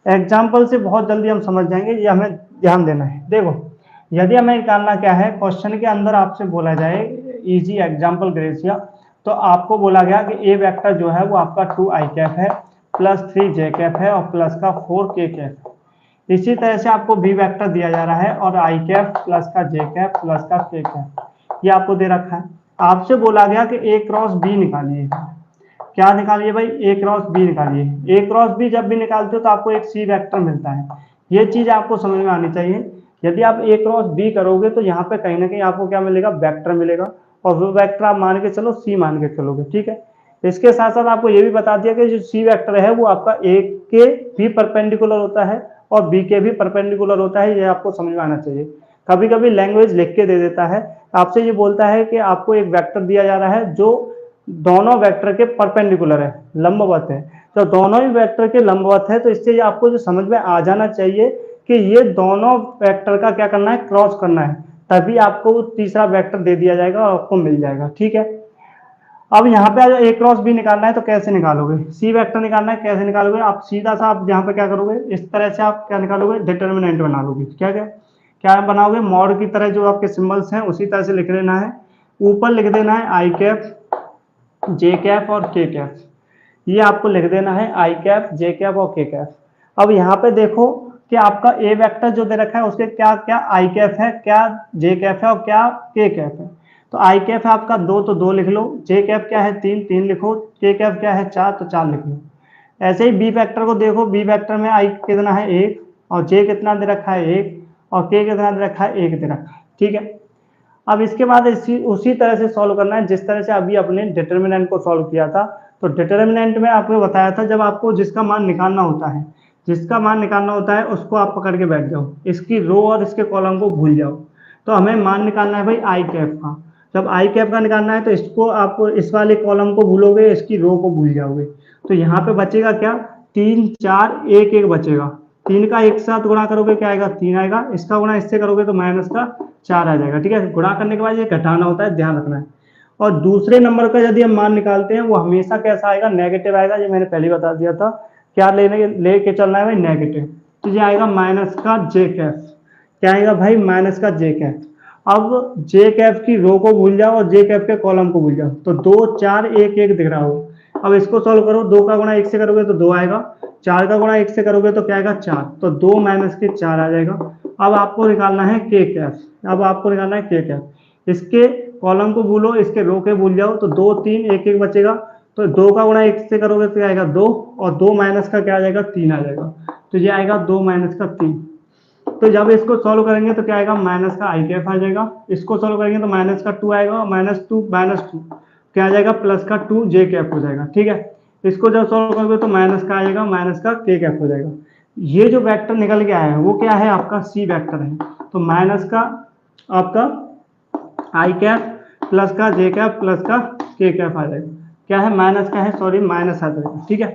एग्जाम्पल से बहुत जल्दी हम समझ जाएंगे, ये हमें ध्यान देना है। देखो यदि हमें निकालना क्या है, क्वेश्चन के अंदर आपसे बोला जाए इजी एग्जाम्पल ग्रेसिया, तो आपको बोला गया कि ए वेक्टर जो है वो आपका 2 i कैप है, प्लस 3 j कैप है और प्लस का 4 k कैप है। इसी तरह से आपको बी वेक्टर दिया जा रहा है और आई कैप प्लस का जे कैप प्लस का के कैप ये आपको दे रखा है। आपसे बोला गया कि ए क्रॉस बी निकालिए। क्या निकालिए भाई? ए क्रॉस बी निकालिए। ए क्रॉस बी जब भी निकालते हो तो आपको एक सी वेक्टर मिलता है। ये चीज आपको समझ में आनी चाहिए। यदि आप ए क्रॉस बी करोगे तो यहाँ पे कहीं ना कहीं आपको क्या मिलेगा? वेक्टर मिलेगा, और वो वेक्टर आप मान के चलो सी मान के चलोगे, ठीक है। इसके साथ साथ आपको ये भी बता दिया कि जो सी वेक्टर है वो आपका ए के भी परपेंडिकुलर होता है और बी के भी परपेंडिकुलर होता है। ये आपको समझ में आना चाहिए। कभी कभी लैंग्वेज लिख के दे देता है, आपसे ये बोलता है कि आपको एक वेक्टर दिया जा रहा है जो दोनों वेक्टर के परपेंडिकुलर है, लंबवत है। तो दोनों ही वेक्टर के लंबवत है, तो इससे आपको जो समझ में आ जाना चाहिए कि ये दोनों वेक्टर का क्या करना है? क्रॉस करना है, तभी आपको तीसरा वेक्टर दे दिया जाएगा और आपको मिल जाएगा, ठीक है। अब यहाँ पे ए क्रॉस बी निकालना है तो कैसे निकालोगे? सी वेक्टर निकालना है, कैसे निकालोगे? आप सीधा सा आप यहाँ पे क्या करोगे? इस तरह से आप क्या निकालोगे? डिटर्मिनेंट बना लोगे। क्या क्या क्या बनाओगे? मॉड की तरह जो आपके सिंबल्स हैं उसी तरह से लिख लेना है। ऊपर लिख देना है आई कैप, जे कैप और के कैप। ये आपको लिख देना है आई कैप, जे कैप और के कैप। अब यहाँ पे देखो कि आपका ए वेक्टर जो दे रखा है उसके क्या क्या आई कैप है, क्या जे कैप है और क्या के कैप है। तो आई कैप है आपका 2 तो 2 लिख लो, जे कैप क्या है 3 3 लिखो, के कैप क्या है 4 तो 4 लिख लो। ऐसे ही बी वेक्टर को देखो, बी वेक्टर में आई कितना है 1 और जे कितना दे रखा है 1 और के कितना दे रखा है 1 दे रखा है, ठीक है। अब इसके बाद उसी तरह से सॉल्व करना है जिस तरह से अभी अपने डिटर्मिनेंट को सॉल्व किया था। तो डिटर्मिनेंट में आपको बताया था जब आपको जिसका मान निकालना होता है, जिसका मान निकालना होता है उसको आप पकड़ के बैठ जाओ, इसकी रो और इसके कॉलम को भूल जाओ। तो हमें मान निकालना है भाई आई कैप का। जब आई कैप का निकालना है तो इसको आप इस वाले कॉलम को भूलोगे, इसकी रो को भूल जाओगे। तो यहाँ पे बचेगा क्या? 3 4 1 1 बचेगा। 3 का एक साथ गुणा करोगे क्या आएगा? 3 आएगा। इसका गुणा इससे करोगे तो माइनस का 4 आ जाएगा, ठीक है। गुणा करने के बाद ये घटाना होता है, ध्यान रखना है। और दूसरे नंबर का यदि हम मान निकालते हैं वो हमेशा कैसा आएगा? नेगेटिव आएगा। ये मैंने पहले बता दिया था। क्या लेके चलना है भाई? नेगेटिव। तो ये आएगा माइनस का जे कैप। क्या आएगा भाई? माइनस का जे कैप। अब जे कैप की रो को भूल जाओ और जे कैप के कॉलम को भूल जाओ। तो 2 4 1 1 दिख रहा हो। अब इसको सॉल्व करो। 2 का गुणा 1 से करोगे तो 2 आएगा, 4 का गुणा 1 से करोगे तो क्या आएगा? 4। तो 2 माइनस के 4 आ जाएगा। अब आपको निकालना है के कैप। अब आपको निकालना है के कैप। इसके कॉलम को भूलो, इसके रो के भूल जाओ। तो 2 3 1 1 बचेगा। तो 2 का गुणा 1 से करोगे तो क्या आएगा? 2 और 2 माइनस का क्या आ जाएगा? 3 आ जाएगा। तो ये आएगा 2 माइनस का 3। तो जब इसको सॉल्व करेंगे तो क्या आएगा? माइनस का आई कैप आ जाएगा। इसको सॉल्व करेंगे तो माइनस का 2 आएगा, माइनस टू क्या आ जाएगा? प्लस का 2 जे कैप हो जाएगा, ठीक है। इसको जब सॉल्व करोगे तो माइनस का आएगा, माइनस का के कैप हो जाएगा। ये जो वेक्टर निकल के आया है वो क्या है? आपका सी वेक्टर है। तो माइनस का आपका आई कैप प्लस का जे कैप प्लस का के कैप आ जाएगा। क्या है? माइनस का है, सॉरी माइनस आ जाएगा, ठीक है।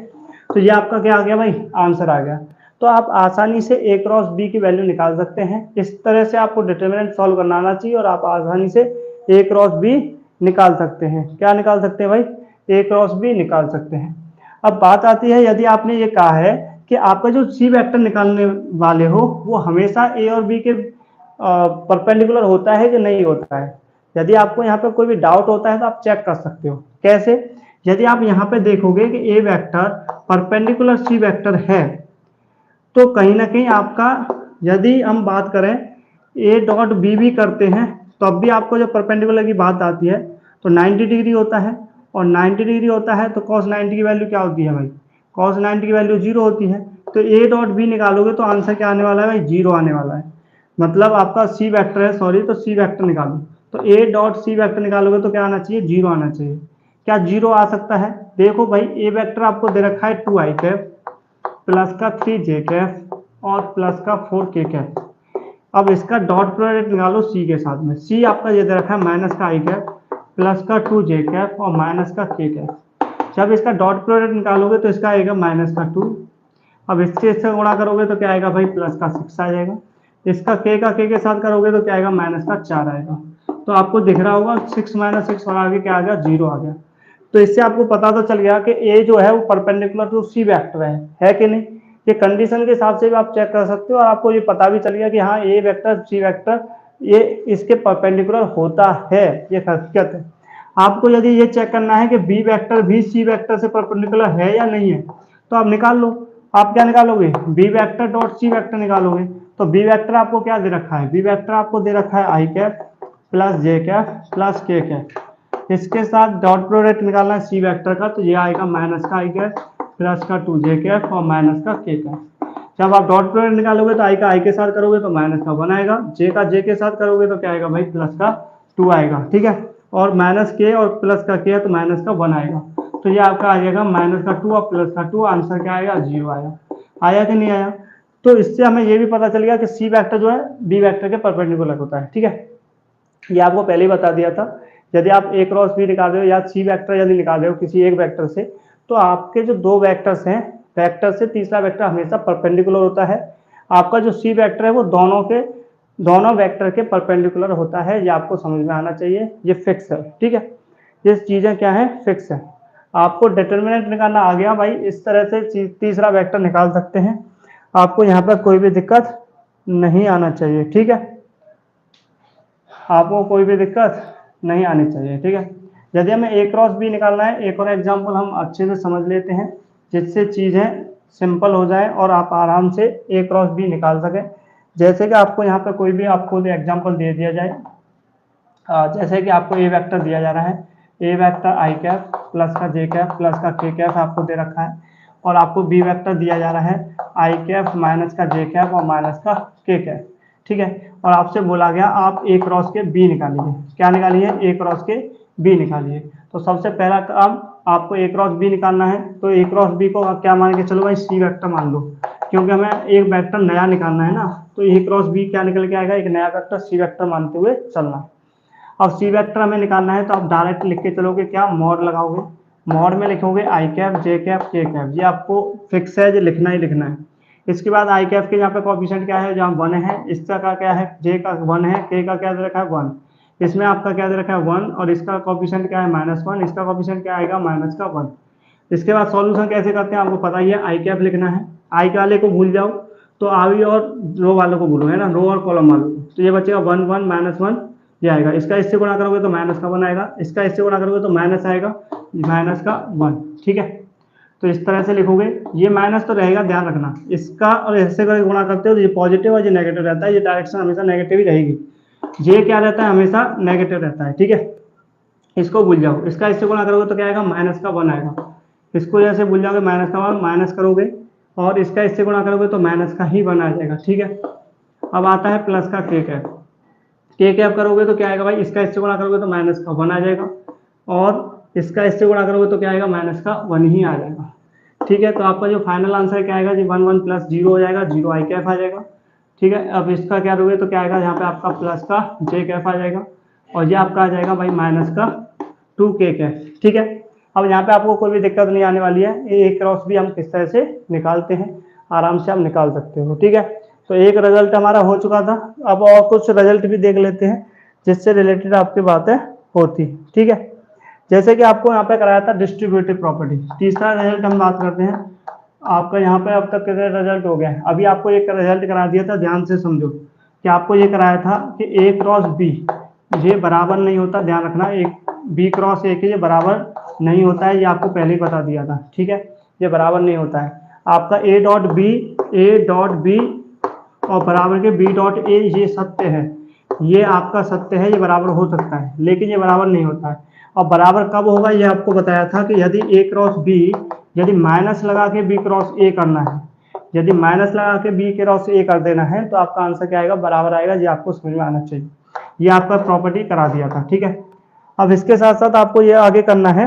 तो ये आपका क्या आ गया भाई? आंसर आ गया। तो आप आसानी से ए क्रॉस बी की वैल्यू निकाल सकते हैं। इस तरह से आपको डिटर्मिनेंट सॉल्व करना आना चाहिए और आप आसानी से ए क्रॉस बी निकाल सकते हैं। क्या निकाल सकते हैं भाई? ए क्रॉस बी निकाल सकते हैं। अब बात आती है, यदि आपने ये कहा है कि आपका जो सी वेक्टर निकालने वाले हो वो हमेशा ए और बी के परपेंडिकुलर होता है कि नहीं होता है। यदि आपको यहाँ पे कोई भी डाउट होता है तो आप चेक कर सकते हो। कैसे? यदि आप यहाँ पे देखोगे कि A vector perpendicular C vector है तो कहीं ना कहीं आपका, यदि हम बात करें ए डॉट बी भी करते हैं तो अब भी आपको जब परपेंडिकुलर की बात आती है तो 90 डिग्री होता है, और 90 डिग्री होता है तो cos 90 की वैल्यू क्या होती है भाई? cos 90 की वैल्यू 0 होती है। तो ए डॉट बी निकालोगे तो आंसर क्या आने वाला है भाई? 0 आने वाला है। मतलब आपका सी वेक्टर है, सॉरी, तो सी वेक्टर निकालो। तो ए डॉट सी वेक्टर निकालोगे तो क्या आना चाहिए? 0 आना चाहिए। क्या 0 आ सकता है? देखो भाई, ए वेक्टर आपको दे रखा है 2 आई कैप प्लस का 3 जे कैप और प्लस का 4 के कैप। अब इसका डॉट प्रोडक्ट निकालो सी के साथ में। सी आपका ये दे रखा है माइनस का आई कैप प्लस का 2 जे कैप और माइनस का के कैप। जब इसका डॉट प्रोडक्ट निकालोगे तो इसका आएगा माइनस का 2। अब इससे गुणा करोगे तो क्या आएगा भाई? प्लस का 6 आ जाएगा। इसका के साथ करोगे तो क्या आएगा? माइनस का 4 आएगा। तो आपको दिख रहा होगा 6 माइनस 6 और आगे क्या आ गया? 0 आ गया। तो इससे आपको पता तो चल गया कि ए जो है वो परपेंडिकुलर टू सी वेक्टर है कि नहीं। ये कंडीशन के हिसाब से भी आप चेक कर सकते हो और आपको ये पता भी चल गया कि हाँ ए वेक्टर सी वेक्टर ये इसके परपेंडिकुलर होता है, ये हकीकत है। आपको यदि ये चेक करना है कि बी वेक्टर भी सी वेक्टर से परपेंडिकुलर है या नहीं है तो आप निकाल लो। आप क्या निकालोगे, B vector dot C vector निकालोगे। तो बी वेक्टर आपको क्या दे रखा है, बी वेक्टर आपको दे रखा है आई कैप प्लस जे कैप प्लस के कैप। इसके साथ डॉट प्रोडक्ट निकालना है सी वेक्टर का, तो ये आएगा माइनस का आई कैप प्लस का 2 जे कैप और माइनस का के कैप। जब आप डॉट प्रोडक्ट निकालोगे तो आई का आई के साथ करोगे तो माइनस का 1 आएगा, जे का जे के साथ करोगे तो क्या आएगा भाई, प्लस का 2 आएगा। ठीक है, और माइनस के और प्लस का के है तो माइनस का 1 आएगा। तो ये आपका आ जाएगा माइनस का 2 और प्लस का 2, आंसर क्या आएगा, 0 आया। आया कि नहीं आया। तो इससे हमें ये भी पता चल गया कि सी वेक्टर जो है बी वेक्टर के परपेंडिकुलर होता है। ठीक है, ये आपको पहले ही बता दिया था। यदि आप ए क्रॉस बी निकाल रहे हो या सी वेक्टर यदि निकाल रहे हो किसी एक वेक्टर से, तो आपके जो दो वेक्टर्स हैं, वेक्टर से तीसरा वेक्टर हमेशा परपेंडिकुलर होता है। आपका जो सी वेक्टर है वो दोनों वेक्टर के परपेंडिकुलर होता है। ये आपको समझ में आना चाहिए, ये फिक्स है। ठीक है, ये चीजें क्या है, फिक्स है। आपको डिटर्मिनेंट निकालना आ गया भाई, इस तरह से तीसरा वेक्टर निकाल सकते हैं। आपको यहाँ पर कोई भी दिक्कत नहीं आना चाहिए। ठीक है, आपको कोई भी दिक्कत नहीं आनी चाहिए। ठीक है, यदि हमें ए क्रॉस बी निकालना है, एक और एग्जांपल हम अच्छे से समझ लेते हैं जिससे चीज़ें सिंपल हो जाए और आप आराम से ए क्रॉस बी निकाल सकें। जैसे कि आपको यहाँ पे कोई भी आपको एग्जांपल दे दिया जाए, जैसे कि आपको ए वेक्टर दिया जा रहा है, ए वेक्टर आई कैप प्लस का जे कैप प्लस का के कैप आपको दे रखा है, और आपको बी वेक्टर दिया जा रहा है आई कैप माइनस का जे कैप और माइनस का के कैप। ठीक है, और आपसे बोला गया आप ए क्रॉस के बी निकालिए। क्या निकालिए, ए क्रॉस के बी निकालिए। तो सबसे पहला काम आपको ए क्रॉस बी निकालना है, तो ए क्रॉस बी को क्या मान के चलो भाई, सी वेक्टर मान लो, क्योंकि हमें एक वेक्टर नया निकालना है ना। तो ए क्रॉस बी क्या निकल के आएगा, एक नया वेक्टर सी वेक्टर मानते हुए चलना। अब सी वेक्टर हमें निकालना है तो आप डायरेक्ट लिख के चलोगे, क्या मॉड लगाओगे, मॉड में लिखोगे आई कैप जे कैप के कैप, ये आपको फिक्स है, जो लिखना ही लिखना है। इसके बाद आई कैप के यहाँ पे कोएफिशिएंट क्या है, जहाँ 1 है, इसका का क्या है, जे का 1 है, के का क्या दे रखा है 1, इसमें आपका क्या दे रखा है 1, और इसका कोएफिशिएंट क्या है -1, इसका कोएफिशिएंट क्या आएगा माइनस का 1। इसके बाद सॉल्यूशन कैसे करते हैं आपको पता ही है, आई कैप लिखना है, आई के वाले को भूल जाओ तो आई और रो वालों को भूलो, है ना, रो और कॉलम वालों को। तो ये बचेगा 1 1 -1 ये आएगा, इसका इससे गुणा करोगे तो माइनस का 1 आएगा, इसका इससे गुणा करोगे तो माइनस आएगा, माइनस का 1। ठीक है, तो इस तरह से लिखोगे। ये माइनस तो रहेगा, ध्यान रखना, इसका और इससे करके गुणा करते हो तो ये पॉजिटिव और ये नेगेटिव रहता है, ये डायरेक्शन हमेशा नेगेटिव ही रहेगी। ये क्या रहता है, हमेशा नेगेटिव रहता है। ठीक है, इसको भूल जाओ, इसका इससे गुणा करोगे तो क्या आएगा, माइनस का 1 आएगा, इसको जैसे भूल जाओगे माइनस का 1 माइनस करोगे, और इसका इससे गुणा करोगे तो माइनस का ही 1 आ जाएगा। ठीक है, अब आता है प्लस का के कैप, के कैप करोगे तो क्या आएगा भाई, इसका इससे गुणा करोगे तो माइनस का 1 आ जाएगा, और इसका इससे गुणा करोगे तो क्या आएगा, माइनस का 1 ही आ जाएगा। ठीक है, तो आपका जो फाइनल आंसर क्या आएगा जी, 1 1 प्लस 0 हो जाएगा, 0 आई कैप आ जाएगा। ठीक है, अब इसका क्या दोगे तो क्या आएगा, यहाँ पे आपका प्लस का जे कैप आ जाएगा, और ये आपका आ जाएगा भाई माइनस का 2 के कैप। ठीक है, अब यहाँ पे आपको कोई भी दिक्कत नहीं आने वाली है, ए क्रॉस भी हम किस तरह से निकालते हैं, आराम से हम निकाल सकते हो। ठीक है, तो एक रिजल्ट हमारा हो चुका था, अब और कुछ रिजल्ट भी देख लेते हैं जिससे रिलेटेड आपकी बातें होती। ठीक है, जैसे कि आपको यहाँ पे कराया था डिस्ट्रीब्यूटिव प्रॉपर्टी, तीसरा रिजल्ट हम बात करते हैं। आपका यहाँ पे अब तक कितने रिजल्ट हो गए, अभी आपको एक रिजल्ट करा दिया था, ध्यान से समझो कि आपको ये कराया था कि ए क्रॉस बी ये बराबर नहीं होता, ध्यान रखना, एक बी क्रॉस ए के ये बराबर नहीं होता है, ये आपको पहले ही बता दिया था। ठीक है, ये बराबर नहीं होता है। आपका ए डॉट बी और बराबर के बी डॉट ए ये सत्य है, ये आपका सत्य है, ये बराबर हो सकता है, लेकिन ये बराबर नहीं होता है। और बराबर कब होगा, ये आपको बताया था कि यदि ए क्रॉस बी, यदि माइनस लगा के बी क्रॉस ए करना है, यदि माइनस लगा के बी क्रॉस ए कर देना है तो आपका आंसर क्या आएगा, बराबर आएगा। ये आपको समझ में आना चाहिए, ये आपका प्रॉपर्टी करा दिया था। ठीक है, अब इसके साथ साथ आपको ये आगे करना है,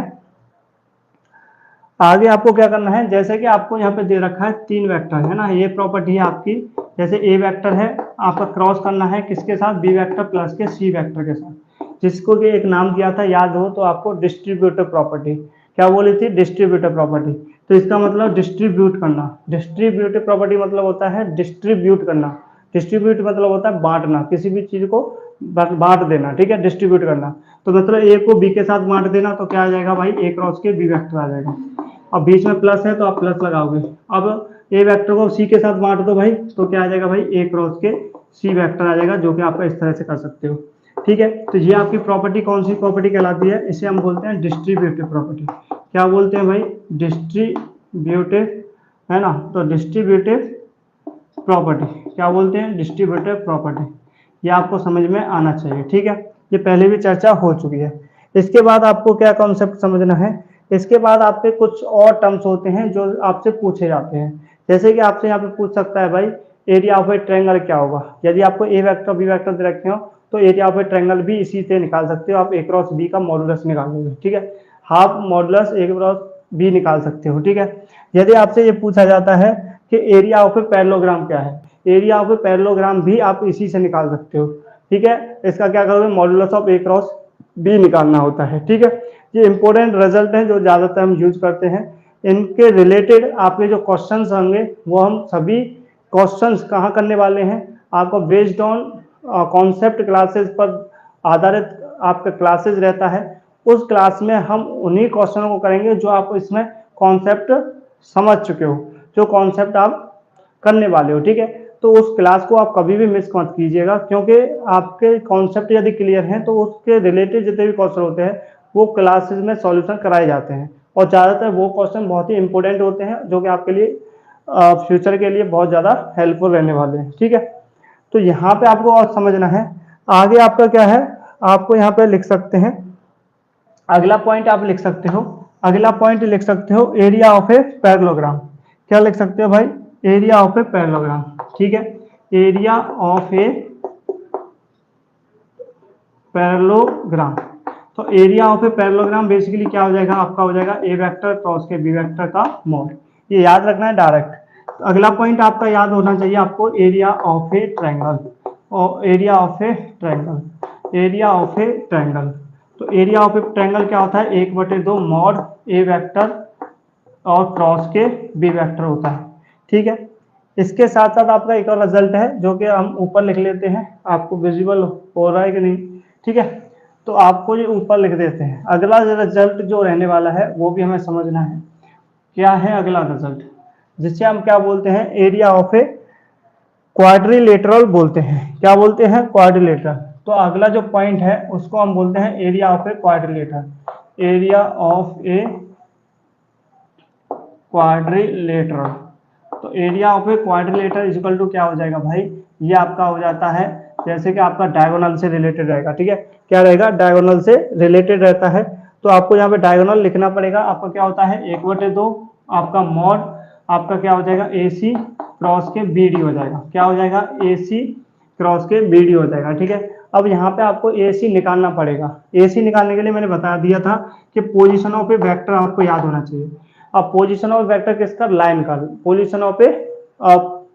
आगे आपको क्या करना है, जैसे कि आपको यहाँ पे दे रखा है 3 वेक्टर है ना, ये प्रॉपर्टी है आपकी। जैसे ए वेक्टर है, आपका क्रॉस करना है किसके साथ, बी वेक्टर प्लस के सी वेक्टर के साथ, जिसको कि एक नाम दिया था, याद हो तो आपको, डिस्ट्रीब्यूटिव प्रॉपर्टी। क्या बोली थी, डिस्ट्रीब्यूटिव प्रॉपर्टी। तो इसका मतलब डिस्ट्रीब्यूट करना, डिस्ट्रीब्यूटिव प्रॉपर्टी मतलब होता है डिस्ट्रीब्यूट करना, डिस्ट्रीब्यूट मतलब होता है बांटना, किसी भी चीज को बांट देना। ठीक है, डिस्ट्रीब्यूट करना, तो मतलब ए को बी के साथ बांट देना, तो क्या आ जाएगा भाई, ए क्रॉस के बी वेक्टर आ जाएगा। अब बीच में प्लस है तो आप प्लस लगाओगे। अब ए वेक्टर को सी के साथ बांट दो भाई, तो क्या आ जाएगा भाई, ए क्रॉस के सी वेक्टर आ जाएगा, जो कि आप इस तरह से कर सकते हो। ठीक है, तो ये आपकी प्रॉपर्टी कौन सी प्रॉपर्टी कहलाती है, इसे हम बोलते हैं डिस्ट्रीब्यूटिव प्रॉपर्टी। क्या बोलते हैं भाई, डिस्ट्रीब्यूटिव है ना। तो डिस्ट्रीब्यूटिव प्रॉपर्टी क्या बोलते हैं, डिस्ट्रीब्यूटिव प्रॉपर्टी, ये आपको समझ में आना चाहिए, ठीक है। ये पहले भी चर्चा हो चुकी है। इसके बाद आपको क्या कॉन्सेप्ट समझना है, इसके बाद आपके कुछ और टर्म्स होते हैं जो आपसे पूछे जाते हैं। जैसे कि आपसे यहाँ पे पूछ सकता है भाई एरिया ऑफ ए ट्रायंगल क्या होगा। यदि आपको ए वेक्टर बी वेक्टर दे रखे हो तो एरिया ऑफ ए ट्रायंगल भी इसी से निकाल सकते हो आप, ए क्रॉस बी का मॉडुलस निकालोगे, ठीक है। हाफ मॉडुलस ए क्रॉस बी निकाल सकते हो, ठीक है। यदि आपसे ये पूछा जाता है कि एरिया ऑफ ए पैरेललोग्राम क्या है, एरिया ऑफ ए पैरेललोग्राम भी आप इसी से निकाल सकते हो, ठीक है। इसका क्या करोगे, modulus of A cross B निकालना होता है, ठीक है। ये इंपॉर्टेंट रिजल्ट है जो ज्यादातर हम यूज करते हैं। इनके रिलेटेड आपके जो क्वेश्चंस होंगे वो हम सभी क्वेश्चंस कहाँ करने वाले हैं, आपको बेस्ड ऑन कॉन्सेप्ट क्लासेस पर आधारित आपका क्लासेस रहता है, उस क्लास में हम उन्हीं क्वेश्चनों को करेंगे जो आप इसमें कॉन्सेप्ट समझ चुके हो, जो कॉन्सेप्ट आप करने वाले हो, ठीक है। तो उस क्लास को आप कभी भी मिस मत कीजिएगा, क्योंकि आपके कॉन्सेप्ट यदि क्लियर हैं तो उसके रिलेटेड जितने भी क्वेश्चन होते हैं वो क्लासेस में सॉल्यूशन कराए जाते हैं, और ज़्यादातर वो क्वेश्चन बहुत ही इंपॉर्टेंट होते हैं जो कि आपके लिए फ्यूचर के लिए बहुत ज़्यादा हेल्पफुल रहने वाले हैं, ठीक है। तो यहाँ पे आपको और समझना है, आगे आपका क्या है, आपको यहाँ पे लिख सकते हैं अगला पॉइंट, आप लिख सकते हो अगला पॉइंट लिख सकते हो एरिया ऑफ ए पैरेललोग्राम। क्या लिख सकते हो भाई, एरिया ऑफ ए पैरेललोग्राम, ठीक है। एरिया ऑफ ए पैरेललोग्राम, तो area of a parallelogram basically क्या हो जाएगा, आपका हो जाएगा ए वेक्टर क्रॉस के बी वेक्टर का मॉड, ये याद रखना है डायरेक्ट। तो अगला पॉइंट आपका याद होना चाहिए आपको एरिया ऑफ ए ट्रायंगल, और area of A triangle, area of A triangle. तो एरिया ऑफ ए ट्रायंगल क्या होता है, 1/2 मॉड ए वेक्टर और क्रॉस के बी वेक्टर होता है, ठीक है। इसके साथ साथ आपका एक और रिजल्ट है जो कि हम ऊपर लिख लेते हैं, आपको विजिबल हो रहा है कि नहीं, ठीक है। तो आपको ये ऊपर लिख देते हैं। अगला रिजल्ट जो रहने वाला है वो भी हमें समझना है, क्या है अगला रिजल्ट, जिससे हम क्या बोलते हैं, एरिया ऑफ ए क्वाड्रिलेटरल बोलते हैं। क्या बोलते हैं, क्वाड्रिलेटरल। तो अगला जो पॉइंट है उसको हम बोलते हैं area of a quadrilateral, area of a quadrilateral. तो area of a quadrilateral equal to क्या हो जाएगा भाई, ये आपका हो जाता है जैसे कि आपका डायगोनल से रिलेटेड रहेगा, ठीक है। क्या रहेगा, डायगोनल से रिलेटेड रहता है। तो आपको यहाँ पे डायगोनल लिखना पड़ेगा, आपका क्या होता है 1/2 आपका मॉड आपका क्या हो जाएगा ए सी क्रॉस के बी डी हो जाएगा, क्या हो जाएगा ए सी क्रॉस के बी डी हो जाएगा, ठीक है। अब यहाँ पे आपको ए सी निकालना पड़ेगा। ए सी निकालने के लिए मैंने बता दिया था कि पोजिशन ऑफ ए वेक्टर आपको याद होना चाहिए। अब पोजीशन ऑफ वेक्टर किसका, लाइन का, पोजीशन ऑफ ए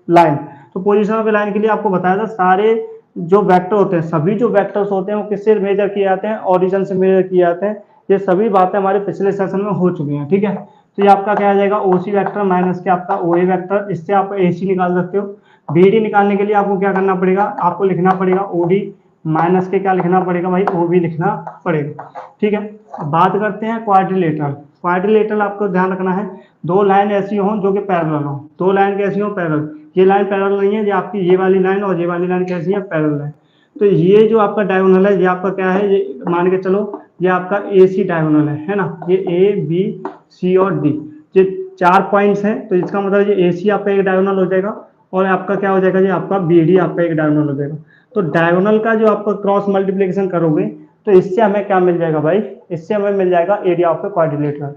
लाइन। तो पोजीशन ऑफ ए लाइन के लिए आपको बताया था सारे जो वेक्टर होते हैं, सभी जो वेक्टर्स होते हैं वो किससे मेजर किए जाते हैं, ओरिजिन से मेजर किए जाते हैं। ये सभी बातें हमारे पिछले सेशन में हो चुकी हैं, ठीक है। तो ये आपका क्या आ जाएगा, ओसी वेक्टर माइनस के आपका ओए वेक्टर, इससे आप एसी निकाल सकते हो। बीडी निकालने के लिए आपको क्या करना पड़ेगा, आपको लिखना पड़ेगा ओडी माइनस के क्या लिखना पड़ेगा भाई, ओ भी लिखना पड़ेगा, ठीक है। अब बात करते हैं क्वाड्रिलेटरल। क्वाड्रिलेटरल आपको ध्यान रखना है, दो लाइन ऐसी हो जो कि पैरेलल हो, दो लाइन कैसी हो, पैरेलल। ये लाइन पैरेलल नहीं है, ये आपकी ये वाली लाइन और ये वाली लाइन कैसी है, पैरेलल है। तो ये जो आपका डायगोनल है ये आपका क्या है, ये मान के चलो ये आपका ए सी डायगोनल है ना, ये ए बी सी और डी, ये 4 पॉइंट्स हैं। तो इसका मतलब ये ए सी आपका एक डायगोनल हो जाएगा और आपका क्या हो जाएगा, ये आपका बी डी आपका एक डायगोनल हो जाएगा। तो डायगोनल का जो आपका क्रॉस मल्टीप्लिकेशन करोगे तो इससे हमें क्या मिल जाएगा भाई, इससे हमें मिल जाएगा एरिया ऑफ ए क्वाड्रिलेटरल।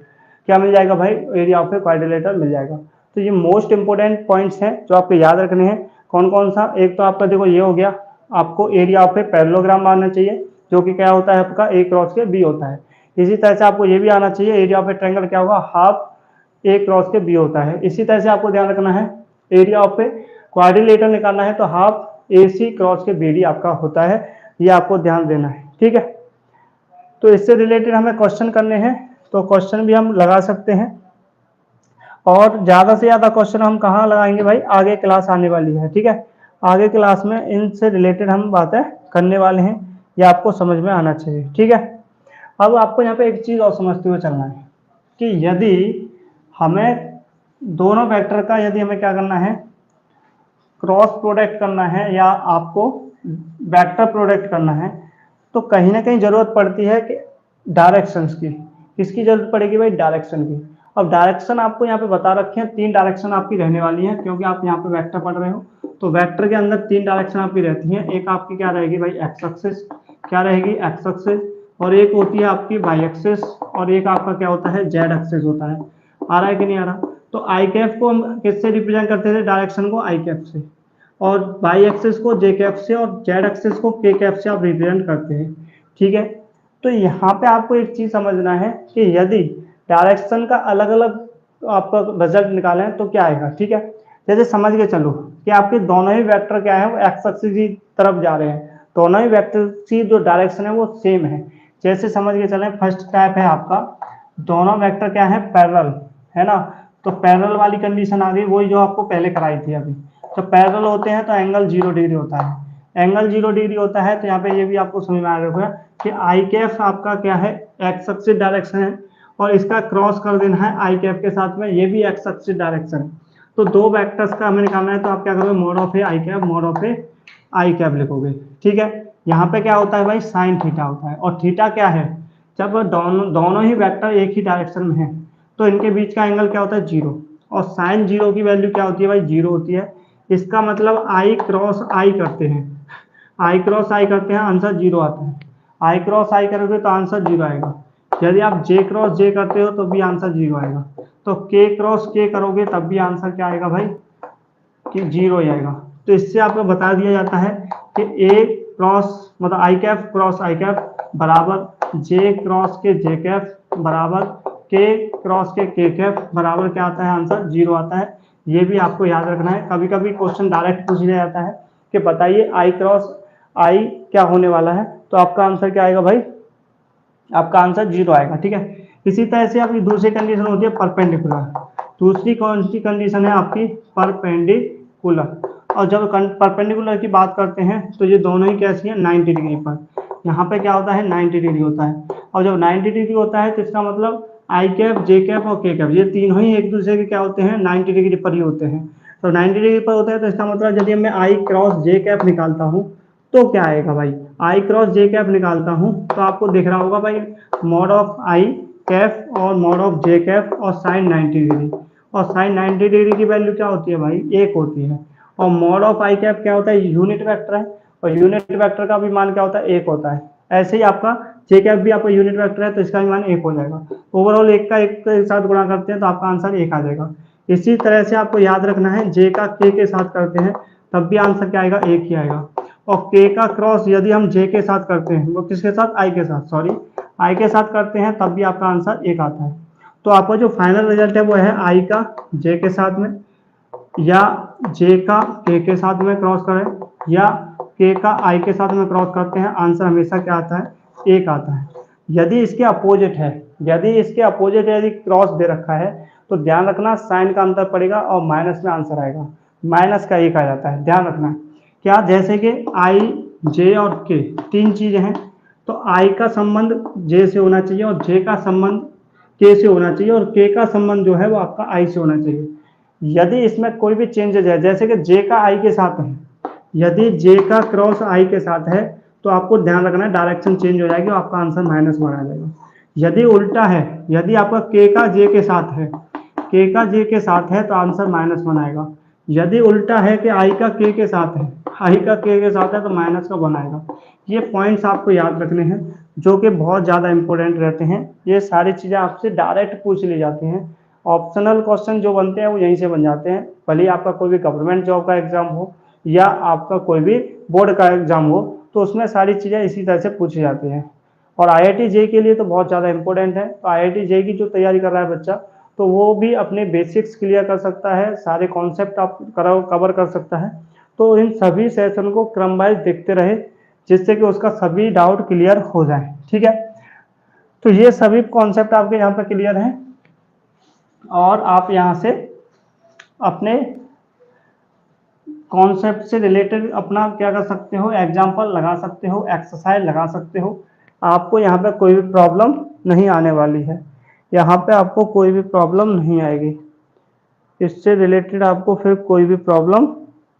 क्या मिल जाएगा भाई, एरिया ऑफ ए क्वाड्रिलेटरल मिल जाएगा। तो ये मोस्ट इंपोर्टेंट पॉइंट्स हैं जो आपको याद रखने हैं। कौन कौन सा, एक तो आपका देखो ये हो गया, आपको एरिया ऑफ ए पैरेललोग्राम आना चाहिए जो कि क्या होता है आपका ए क्रॉस के बी होता है। इसी तरह से आपको ये भी आना चाहिए, एरिया ऑफ ए ट्रायंगल क्या होगा, हाफ ए क्रॉस के बी होता है। इसी तरह से आपको ध्यान रखना है, एरिया ऑफ ए क्वाड्रिलेटरल निकालना है तो हाफ ए सी क्रॉस के बी डी आपका होता है, ये आपको ध्यान देना है, ठीक है। तो इससे रिलेटेड हमें क्वेश्चन करने हैं, तो क्वेश्चन भी हम लगा सकते हैं, और ज्यादा से ज्यादा क्वेश्चन हम कहाँ लगाएंगे भाई, आगे क्लास आने वाली है, ठीक है। आगे क्लास में इनसे रिलेटेड हम बातें करने वाले हैं, ये आपको समझ में आना चाहिए, ठीक है। अब आपको यहाँ पे एक चीज और समझते हुए चलना है कि यदि हमें दोनों वेक्टर का यदि हमें क्या करना है, क्रॉस प्रोडक्ट करना है या आपको वेक्टर प्रोडक्ट करना है, तो कहीं ना कहीं जरूरत पड़ती है कि डायरेक्शंस की। किसकी जरूरत पड़ेगी भाई, डायरेक्शन की। अब डायरेक्शन आपको यहाँ पे बता रखे हैं, 3 डायरेक्शन आपकी रहने वाली है, क्योंकि आप यहाँ पे वेक्टर पढ़ रहे हो। तो वेक्टर के अंदर 3 डायरेक्शन आपकी रहती हैं। एक आपकी क्या रहेगी भाई, एक्स एक्सिस, क्या रहेगी एक्स एक्सिस, और एक होती है आपकी वाई एक्सिस, और एक आपका क्या होता है जेड एक्सिस होता है। आ रहा है कि नहीं आ रहा? तो आई कैप को हम किससे रिप्रेजेंट करते थे, डायरेक्शन को आई कैप से, और वाई एक्सिस को जे कैप से, और जेड एक्सिस को के कैप से आप रिप्रेजेंट करते हैं। ठीक है, तो यहाँ पे आपको एक चीज समझना है कि यदि डायरेक्शन का अलग अलग आपका रिजल्ट निकालें तो क्या आएगा। ठीक है, जैसे समझ के चलो कि आपके दोनों ही वेक्टर क्या है, वो एक्स एक्सिस की तरफ जा रहे हैं, दोनों ही वेक्टर की जो डायरेक्शन है वो सेम है। जैसे समझ के चलें, फर्स्ट टाइप है आपका, दोनों वेक्टर क्या है, पैरेलल है ना। तो पैरेलल वाली कंडीशन आ गई, वही जो आपको पहले कराई थी अभी। तो पैरेलल होते हैं तो एंगल 0 डिग्री होता है, एंगल 0 डिग्री होता है। तो यहाँ पे ये भी आपको समझ में आ रहा होगा कि आई कैप आपका क्या है, एक्स एक्सिस डायरेक्शन है, और इसका क्रॉस कर देना है आई कैप के साथ में, ये भी एक्स एक्सिस डायरेक्शन है। तो दो वेक्टर्स का हमें निकालना है, तो आप क्या करोगे, mode of A I cap, mode of A I cap लिखोगे। ठीक है, यहाँ पे क्या होता है भाई, साइन थीटा होता है, और थीटा क्या है, जब दोनों दोनों ही वेक्टर एक ही डायरेक्शन में है तो इनके बीच का एंगल क्या होता है, 0, और साइन 0 की वैल्यू क्या होती है भाई, 0 होती है। इसका मतलब आई क्रॉस आई करते हैं, आई क्रॉस आई करते हैं, आंसर 0 आता है। आई क्रॉस आई करोगे तो आंसर 0 आएगा। यदि आप जे क्रॉस जे करते हो तो भी आंसर 0 आएगा। तो के क्रॉस के करोगे तब भी आंसर क्या आएगा भाई, कि 0 ही आएगा। तो इससे आपको बता दिया जाता है कि ए क्रॉस मतलब आई कैप क्रॉस आई कैप बराबर जे क्रॉस के जे कैप बराबर के क्रॉस के कैप बराबर क्या आता है, आंसर 0 आता है। ये भी आपको याद रखना है। कभी कभी क्वेश्चन डायरेक्ट पूछ लिया जाता है कि बताइए आई क्रॉस आई क्या होने वाला है, तो आपका आंसर क्या आएगा भाई, आपका आंसर 0 आएगा। ठीक है, इसी तरह से आपकी दूसरी कंडीशन होती है परपेंडिकुलर। दूसरी कौन सी कंडीशन है आपकी, परपेंडिकुलर। और जब परपेंडिकुलर की बात करते हैं तो ये दोनों ही कैसी है, 90 डिग्री पर। यहाँ पे क्या होता है, 90 डिग्री होता है। और जब 90 डिग्री होता है तो इसका मतलब आई कैप जे कैप और के कैप ये तीनों ही एक दूसरे के क्या होते हैं, 90 डिग्री पर ही होते हैं। तो 90 डिग्री पर होता है तो इसका मतलब यदि मैं आई क्रॉस जे कैप निकालता हूँ तो क्या आएगा भाई, आई क्रॉस जे कैप निकालता हूँ तो आपको दिख रहा होगा भाई, मॉड ऑफ आई कैप और मॉड ऑफ जे कैप और साइन 90 डिग्री। और साइन 90 डिग्री की वैल्यू क्या होती है भाई, 1 होती है। और मॉड ऑफ आई कैप क्या होता है, यूनिट वेक्टर है, और यूनिट वेक्टर का भी मान क्या होता है, 1 होता है। ऐसे ही आपका जे कैप भी आपका यूनिट वेक्टर है तो इसका भी मान 1 हो जाएगा। ओवरऑल 1 का 1 के साथ गुणा करते हैं तो आपका आंसर 1 आ जाएगा। इसी तरह से आपको याद रखना है, जे का के साथ करते हैं तब भी आंसर क्या आएगा, 1 ही आएगा। और के का क्रॉस यदि हम जे के साथ करते हैं, वो किसके साथ, आई के साथ, सॉरी आई के साथ करते हैं तब भी आपका आंसर 1 आता है। तो आपका जो फाइनल रिजल्ट है वो है आई का जे के साथ में, या जे का के साथ में क्रॉस करें, या के का आई के साथ में क्रॉस करते हैं, आंसर हमेशा क्या आता है, 1 आता है। यदि इसके अपोजिट है, यदि इसके अपोजिट यदि क्रॉस दे रखा है तो ध्यान रखना साइन का अंतर पड़ेगा और माइनस में आंसर आएगा, माइनस का 1 आ जाता है, ध्यान रखना। क्या, जैसे कि आई जे और के 3 चीजें हैं, तो आई का संबंध जे से होना चाहिए, और जे का संबंध के से होना चाहिए, और के का संबंध जो है वो आपका आई से होना चाहिए। यदि इसमें कोई भी चेंजेज है, जैसे कि जे का आई के साथ है, यदि जे का क्रॉस आई के साथ है तो आपको ध्यान रखना है डायरेक्शन चेंज हो जाएगी और आपका आंसर -1 आ जाएगा। यदि उल्टा है, यदि आपका के का जे के साथ है, के का जे के साथ है तो आंसर -1 आएगा। यदि उल्टा है कि आई का के साथ है, आई का के साथ है तो -1 आएगा। ये पॉइंट्स आपको याद रखने हैं जो कि बहुत ज़्यादा इंपॉर्टेंट रहते हैं। ये सारी चीज़ें आपसे डायरेक्ट पूछ ली जाती हैं। ऑप्शनल क्वेश्चन जो बनते हैं वो यहीं से बन जाते हैं, भले ही आपका कोई भी गवर्नमेंट जॉब का एग्जाम हो या आपका कोई भी बोर्ड का एग्जाम हो, तो उसमें सारी चीज़ें इसी तरह से पूछी जाती हैं। और आईआईटी जेईई के लिए तो बहुत ज़्यादा इंपॉर्टेंट है। तो आईआईटी जेईई की जो तैयारी कर रहा है बच्चा, तो वो भी अपने बेसिक्स क्लियर कर सकता है, सारे कॉन्सेप्ट आप कवर कर सकता है। तो इन सभी सेशन को क्रम वाइज देखते रहे जिससे कि उसका सभी डाउट क्लियर हो जाए। ठीक है, तो ये सभी कॉन्सेप्ट आपके यहाँ पर क्लियर हैं, और आप यहाँ से अपने कॉन्सेप्ट से रिलेटेड अपना क्या कर सकते हो, एग्जाम्पल लगा सकते हो, एक्सरसाइज लगा सकते हो। आपको यहाँ पे कोई भी प्रॉब्लम नहीं आने वाली है, यहाँ पे आपको कोई भी प्रॉब्लम नहीं आएगी, इससे रिलेटेड आपको फिर कोई भी प्रॉब्लम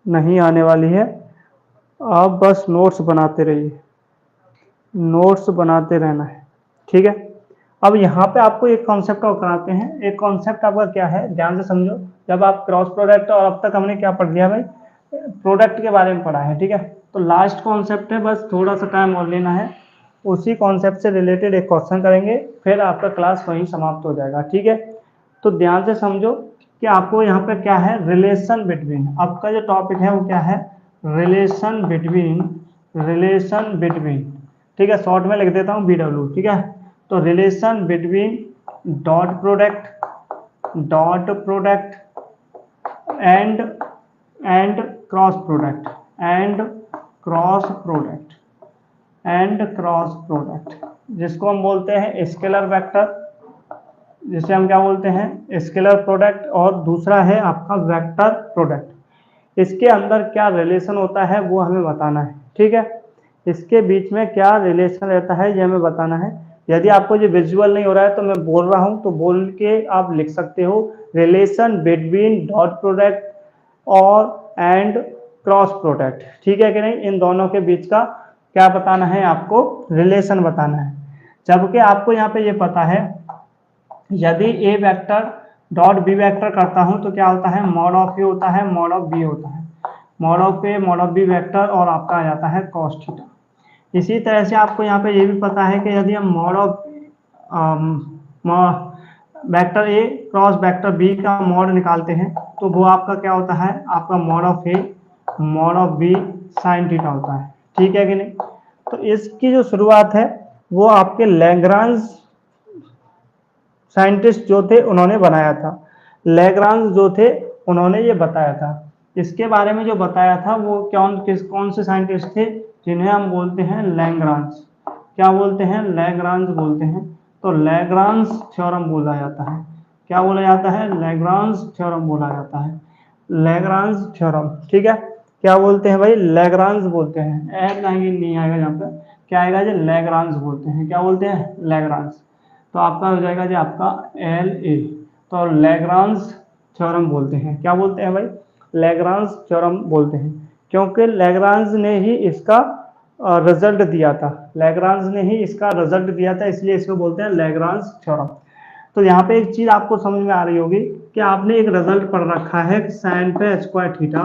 नहीं आने वाली है। आप बस नोट्स बनाते रहिए, नोट्स बनाते रहना है। ठीक है, अब यहाँ पे आपको एक कॉन्सेप्ट और कराते हैं। एक कॉन्सेप्ट आपका क्या है, ध्यान से समझो। जब आप क्रॉस प्रोडक्ट, और अब तक हमने क्या पढ़ लिया भाई, प्रोडक्ट के बारे में पढ़ा है, ठीक है। तो लास्ट कॉन्सेप्ट है, बस थोड़ा सा टाइम और लेना है, उसी कॉन्सेप्ट से रिलेटेड एक क्वेश्चन करेंगे, फिर आपका क्लास वहीं समाप्त हो जाएगा, ठीक है। तो ध्यान से समझो कि आपको यहाँ पे क्या है, रिलेशन बिटवीन, आपका जो टॉपिक है वो क्या है, रिलेशन बिटवीन, रिलेशन बिटवीन, ठीक है, शॉर्ट में लिख देता हूँ BW, ठीक है। तो relation between dot product and cross product, cross product, जिसको हम बोलते हैं स्केलर वेक्टर, जिसे हम क्या बोलते हैं, स्केलर प्रोडक्ट, और दूसरा है आपका वेक्टर प्रोडक्ट। इसके अंदर क्या रिलेशन होता है वो हमें बताना है, ठीक है। इसके बीच में क्या रिलेशन रहता है ये हमें बताना है। यदि आपको ये विजुअल नहीं हो रहा है तो मैं बोल रहा हूँ, तो बोल के आप लिख सकते हो, रिलेशन बिटवीन डॉट प्रोडक्ट और एंड क्रॉस प्रोडक्ट, ठीक है कि नहीं। इन दोनों के बीच का क्या बताना है, आपको रिलेशन बताना है। जबकि आपको यहाँ पे ये पता है, यदि ए वेक्टर डॉट बी वेक्टर करता हूं तो क्या होता है, मॉड ऑफ ए होता है, मॉड ऑफ बी होता है, mod of A mod of B vector, और आपका आ जाता है कॉस थीटा। इसी तरह से आपको यहाँ पे ये भी पता है कि यदि हम mod of vector A cross vector B का मॉड निकालते हैं तो वो आपका क्या होता है, आपका mod of A mod of B sine theta होता है, ठीक है कि नहीं। तो इसकी जो शुरुआत है वो आपके लैग्रांज साइंटिस्ट जो थे उन्होंने बनाया था, लैग्रांज जो थे उन्होंने ये बताया था। इसके बारे में जो बताया था वो कौन से साइंटिस्ट थे, जिन्हें हम बोलते हैं लैग्रांज, क्या बोलते हैं, लैग्रांज बोलते हैं। तो लैग्रांज थ्योरम बोला जाता है, क्या बोला जाता है, लैग्रांज थ्योरम बोला जाता है, लैग्रांज थ्योरम, ठीक है। क्या बोलते हैं भाई, लैग्रांज बोलते हैं, एल नहीं आएगा यहाँ पे, क्या आएगा जी, लैग्रांज बोलते हैं, क्या बोलते हैं, लैग्रांज। तो आपका हो जाएगा जी आपका LA। तो लैग्रांज थ्योरम बोलते हैं, क्या बोलते हैं भाई, लैग्रांज थ्योरम बोलते हैं, क्योंकि लैग्रांज ने ही इसका रिजल्ट दिया था, लैग्रांज ने ही इसका रिजल्ट दिया था, इसलिए इसको बोलते हैं लैग्रांज थ्योरम। तो यहाँ पे एक चीज आपको समझ में आ रही होगी कि आपने एक रिजल्ट पढ़ रखा है कि साइन पे स्क्वायर थीटा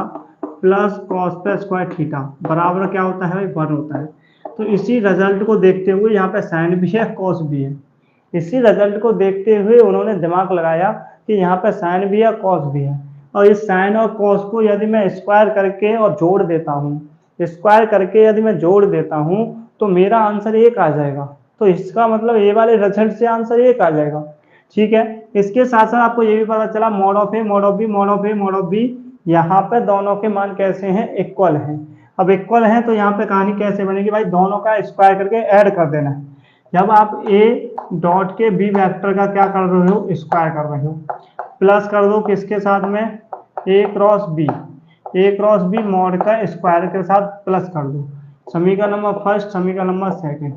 प्लस कॉस पे स्क्वायर थीटा बराबर क्या होता है भाई, 1 होता है। तो इसी रिजल्ट को देखते हुए यहाँ पे साइन भी है कॉस भी है, इसी रिजल्ट को देखते हुए उन्होंने दिमाग लगाया कि यहाँ पे साइन भी है कॉस भी है, और इस साइन और कॉस को यदि मैं स्क्वायर करके और जोड़ देता हूँ, स्क्वायर करके यदि मैं जोड़ देता हूँ तो मेरा आंसर 1 आ जाएगा। तो इसका मतलब ये वाले रिजल्ट से आंसर 1 आ जाएगा, ठीक है। इसके साथ साथ आपको ये भी पता चला mod of A mod of B mod of A mod of B, यहाँ पे दोनों के मान कैसे हैं, इक्वल हैं। अब इक्वल हैं तो यहाँ पे कहानी कैसे बनेगी भाई, दोनों का स्क्वायर करके ऐड कर देना है। जब आप ए डॉट के बी वेक्टर का क्या कर रहे हो, स्क्वायर कर रहे हो, प्लस कर दो किसके साथ में, ए क्रॉस बी मॉड का स्क्वायर के साथ प्लस कर दो, समीकरण नंबर फर्स्ट, समीकरण नंबर सेकंड।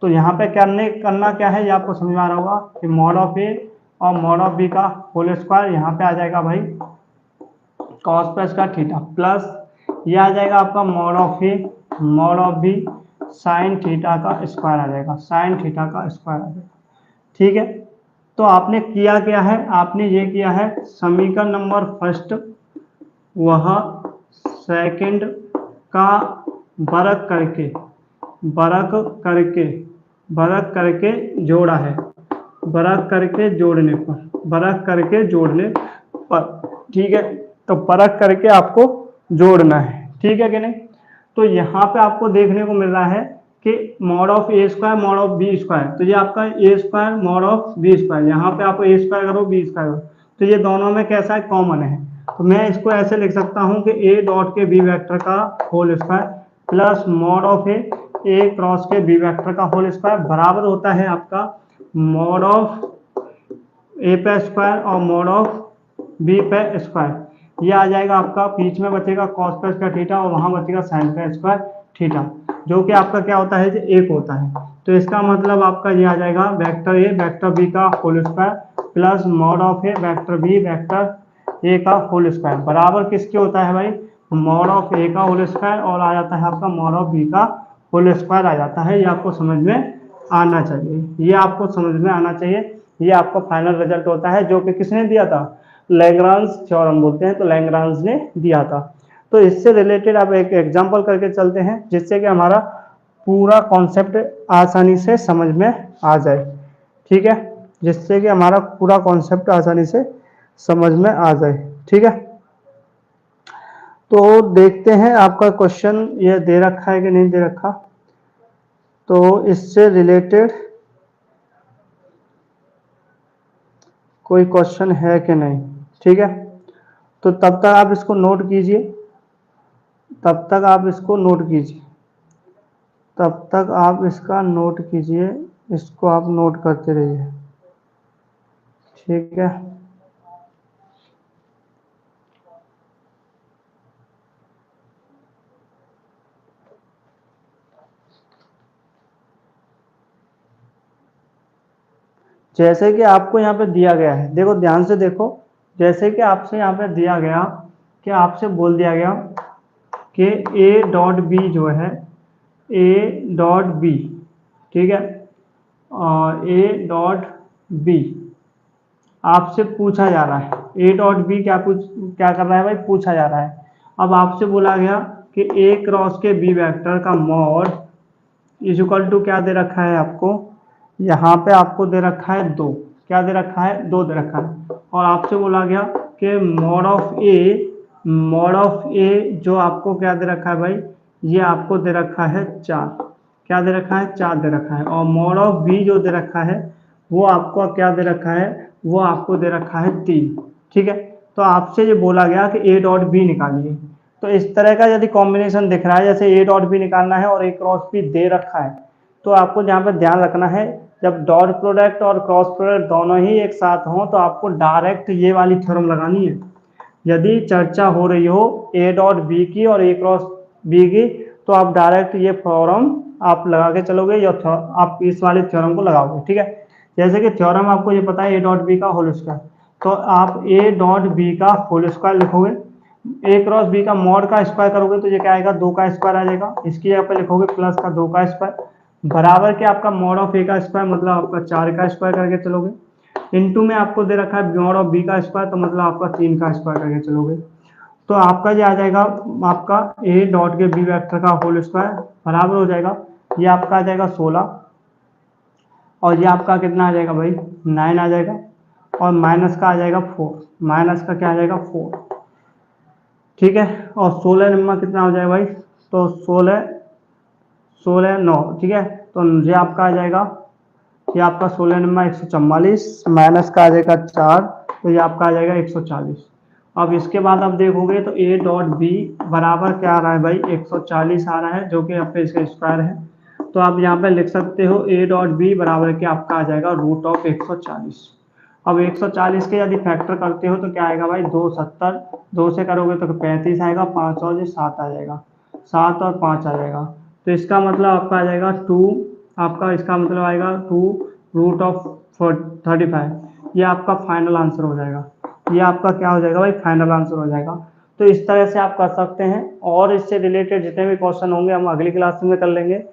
तो यहाँ पे करना क्या है ये आपको समझ में आ रहा होगा कि मॉड ऑफ ए और मॉड ऑफ बी का होल स्क्वायर, यहाँ पे आ जाएगा भाई कॉस प्लस का थीटा, प्लस ये आ जाएगा आपका mod of A mod of B sine theta का स्क्वायर आ जाएगा, साइन थीटा का स्क्वायर आ जाएगा, ठीक है। तो आपने किया क्या है, आपने ये किया है समीकरण नंबर फर्स्ट वह सेकंड का वर्ग करके वर्ग करके जोड़ा है, वर्ग करके जोड़ने पर, ठीक है। तो वर्ग करके आपको जोड़ना है, ठीक है कि नहीं। तो यहाँ पे आपको देखने को मिल रहा है कि mod of A square mod of B square, तो ये आपका A square mod of B square, यहाँ पे आप ए स्क्वायर करो बी स्क्वायर करो, तो ये दोनों में कैसा है, कॉमन है। तो मैं इसको ऐसे लिख सकता हूँ कि ए डॉट के बी वेक्टर का whole square plus mod of A cross के बी वेक्टर का होल स्क्वायर बराबर होता है आपका मॉड ऑफ ए पे स्क्वायर और मॉड ऑफ बी पे स्क्वायर। ये आ जाएगा आपका, बीच में बचेगा कॉस पे स्क्वायर थीटा और वहां बचेगा साइन पे स्क्वायर थीटा, जो कि आपका क्या होता है, 1 होता है। तो इसका मतलब आपका ये आ जाएगा वेक्टर ए वेक्टर बी का whole square plus mod of A vector B vector A का होल स्क्वायर बराबर किसके होता है भाई, मॉड ऑफ ए का होल स्क्वायर और आ जाता है आपका मॉड ऑफ बी का होल स्क्वायर आ जाता है। ये आपको समझ में आना चाहिए, ये आपको समझ में आना चाहिए। ये आपका फाइनल रिजल्ट होता है, जो कि किसने दिया था, लैग्रांज थ्योरम बोलते हैं, तो लैग्रांज ने दिया था। तो इससे रिलेटेड आप एक एग्जांपल करके चलते हैं, जिससे कि हमारा पूरा कॉन्सेप्ट आसानी से समझ में आ जाए। ठीक है, जिससे कि हमारा पूरा कॉन्सेप्ट आसानी से समझ में आ जाए। ठीक है, तो देखते हैं आपका क्वेश्चन ये दे रखा है कि नहीं दे रखा। तो इससे रिलेटेड कोई क्वेश्चन है कि नहीं। ठीक है, तो तब तक आप इसको नोट कीजिए, तब तक आप इसको नोट कीजिए, तब तक आप इसका नोट कीजिए, इसको आप नोट करते रहिए। ठीक है, जैसे कि आपको यहाँ पे दिया गया है, देखो ध्यान से देखो, जैसे कि आपसे यहाँ पे दिया गया कि आपसे बोल दिया गया कि ए डॉट बी जो है, ए डॉट बी, ठीक है, और ए डॉट बी आपसे पूछा जा रहा है, ए डॉट बी क्या कर रहा है भाई, पूछा जा रहा है। अब आपसे बोला गया कि ए क्रॉस के बी वेक्टर का मॉड इज इक्वल टू क्या दे रखा है आपको, यहाँ पे आपको दे रखा है 2, क्या दे रखा है, 2 दे रखा है। और आपसे बोला गया कि मॉड ऑफ ए जो आपको क्या दे रखा है भाई, ये आपको दे रखा है 4, क्या दे रखा है, 4 दे रखा है। और मॉड ऑफ बी जो दे रखा है वो आपको क्या दे रखा है, वो आपको दे रखा है 3। ठीक है, तो आपसे ये बोला गया कि ए डॉट बी निकालिए। तो इस तरह का यदि कॉम्बिनेशन दिख रहा है, जैसे ए डॉट बी निकालना है और ए क्रॉस बी दे रखा है, तो आपको यहाँ पर ध्यान रखना है, जब डॉट प्रोडक्ट और क्रॉस प्रोडक्ट दोनों ही एक साथ हों तो आपको डायरेक्ट ये वाली थ्योरम लगानी है। यदि चर्चा हो रही हो ए डॉट बी की और ए क्रॉस बी की, तो आप डायरेक्ट ये थ्योरम आप लगा के चलोगे, या आप इस वाले थ्योरम को लगाओगे। ठीक है, जैसे कि थ्योरम आपको ये पता है ए डॉट बी का होल स्क्वायर, तो आप ए डॉट बी का होल स्क्वायर लिखोगे, ए क्रॉस बी का मॉड का स्क्वायर करोगे तो ये क्या आएगा, 2 का स्क्वायर आ जाएगा। इसकी जगह पे लिखोगे प्लस का 2 का स्क्वायर, बराबर के आपका मॉड ऑफ ए का स्क्वायर, मतलब आपका 4 का स्क्वायर करके चलोगे। इनटू में आपको दे रखा है मॉड ऑफ बी का स्क्वायर, तो मतलब आपका 3 का स्क्वायर करके चलोगे। तो आपका ये आ जाएगा, आपका ए डॉट के बी वेक्टर का होल स्क्वायर बराबर हो जाएगा, ये आपका आ जाएगा 16, और ये आपका कितना आ जाएगा भाई, 9 आ जाएगा, और माइनस का आ जाएगा 4, माइनस का क्या आ जाएगा 4। ठीक है, और 16 नंबर कितना हो जाएगा भाई, तो 16 9, ठीक है, तो ये आपका आ जाएगा, ये आपका 16 नंबर 144, माइनस का आ जाएगा 4, तो ये आपका आ जाएगा 140। अब इसके बाद आप देखोगे तो ए डॉट बी बराबर क्या आ रहा है भाई, 140 आ रहा है, जो कि यहाँ पे इसका स्क्वायर है। तो आप यहाँ पे लिख सकते हो ए डॉट बी बराबर के आपका आ जाएगा रूट ऑफ 140। अब 140 के यदि फैक्टर करते हो तो क्या आएगा भाई, 270, 2 से करोगे तो 35 आएगा, 5 और ये 7 आ जाएगा, 7 और 5 आ जाएगा। तो इसका मतलब आपका आ जाएगा 2, आपका इसका मतलब आएगा 2 रूट ऑफ 35। ये आपका फाइनल आंसर हो जाएगा, ये आपका क्या हो जाएगा भाई, फाइनल आंसर हो जाएगा। तो इस तरह से आप कर सकते हैं, और इससे रिलेटेड जितने भी क्वेश्चन होंगे हम अगली क्लास में कर लेंगे।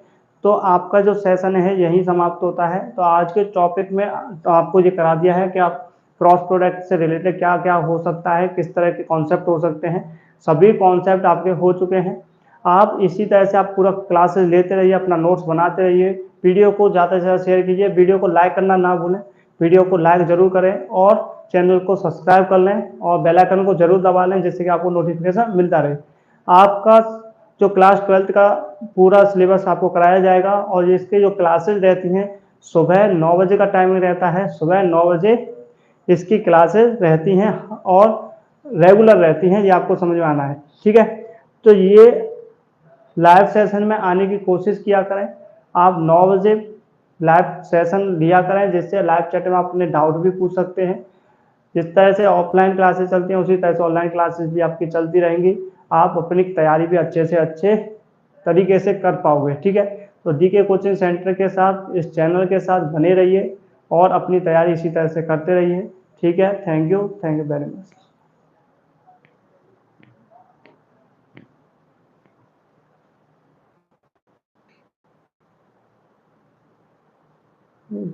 तो आपका जो सेशन है यही समाप्त होता है। तो आज के टॉपिक में तो आपको ये करा दिया है कि आप क्रॉस प्रोडक्ट से रिलेटेड क्या क्या हो सकता है, किस तरह के कॉन्सेप्ट हो सकते हैं, सभी कॉन्सेप्ट आपके हो चुके हैं। आप इसी तरह से आप पूरा क्लासेस लेते रहिए, अपना नोट्स बनाते रहिए, वीडियो को ज़्यादा से ज़्यादा शेयर कीजिए, वीडियो को लाइक करना ना भूलें, वीडियो को लाइक जरूर करें, और चैनल को सब्सक्राइब कर लें, और बेल आइकन को जरूर दबा लें, जिससे कि आपको नोटिफिकेशन मिलता रहे। आपका जो क्लास 12th का पूरा सिलेबस आपको कराया जाएगा, और इसके जो क्लासेज रहती हैं सुबह 9 बजे का टाइमिंग रहता है, सुबह 9 बजे इसकी क्लासेज रहती हैं, और रेगुलर रहती हैं, ये आपको समझ में आना है। ठीक है, तो ये लाइव सेशन में आने की कोशिश किया करें, आप 9 बजे लाइव सेशन लिया करें, जिससे लाइव चैट में आप अपने डाउट भी पूछ सकते हैं। जिस तरह से ऑफलाइन क्लासेस चलती हैं उसी तरह से ऑनलाइन क्लासेस भी आपकी चलती रहेंगी, आप अपनी तैयारी भी अच्छे से अच्छे तरीके से कर पाओगे। ठीक है, तो डीके कोचिंग सेंटर के साथ, इस चैनल के साथ बने रहिए, और अपनी तैयारी इसी तरह से करते रहिए। ठीक है, थैंक यू वेरी मच। हाँ।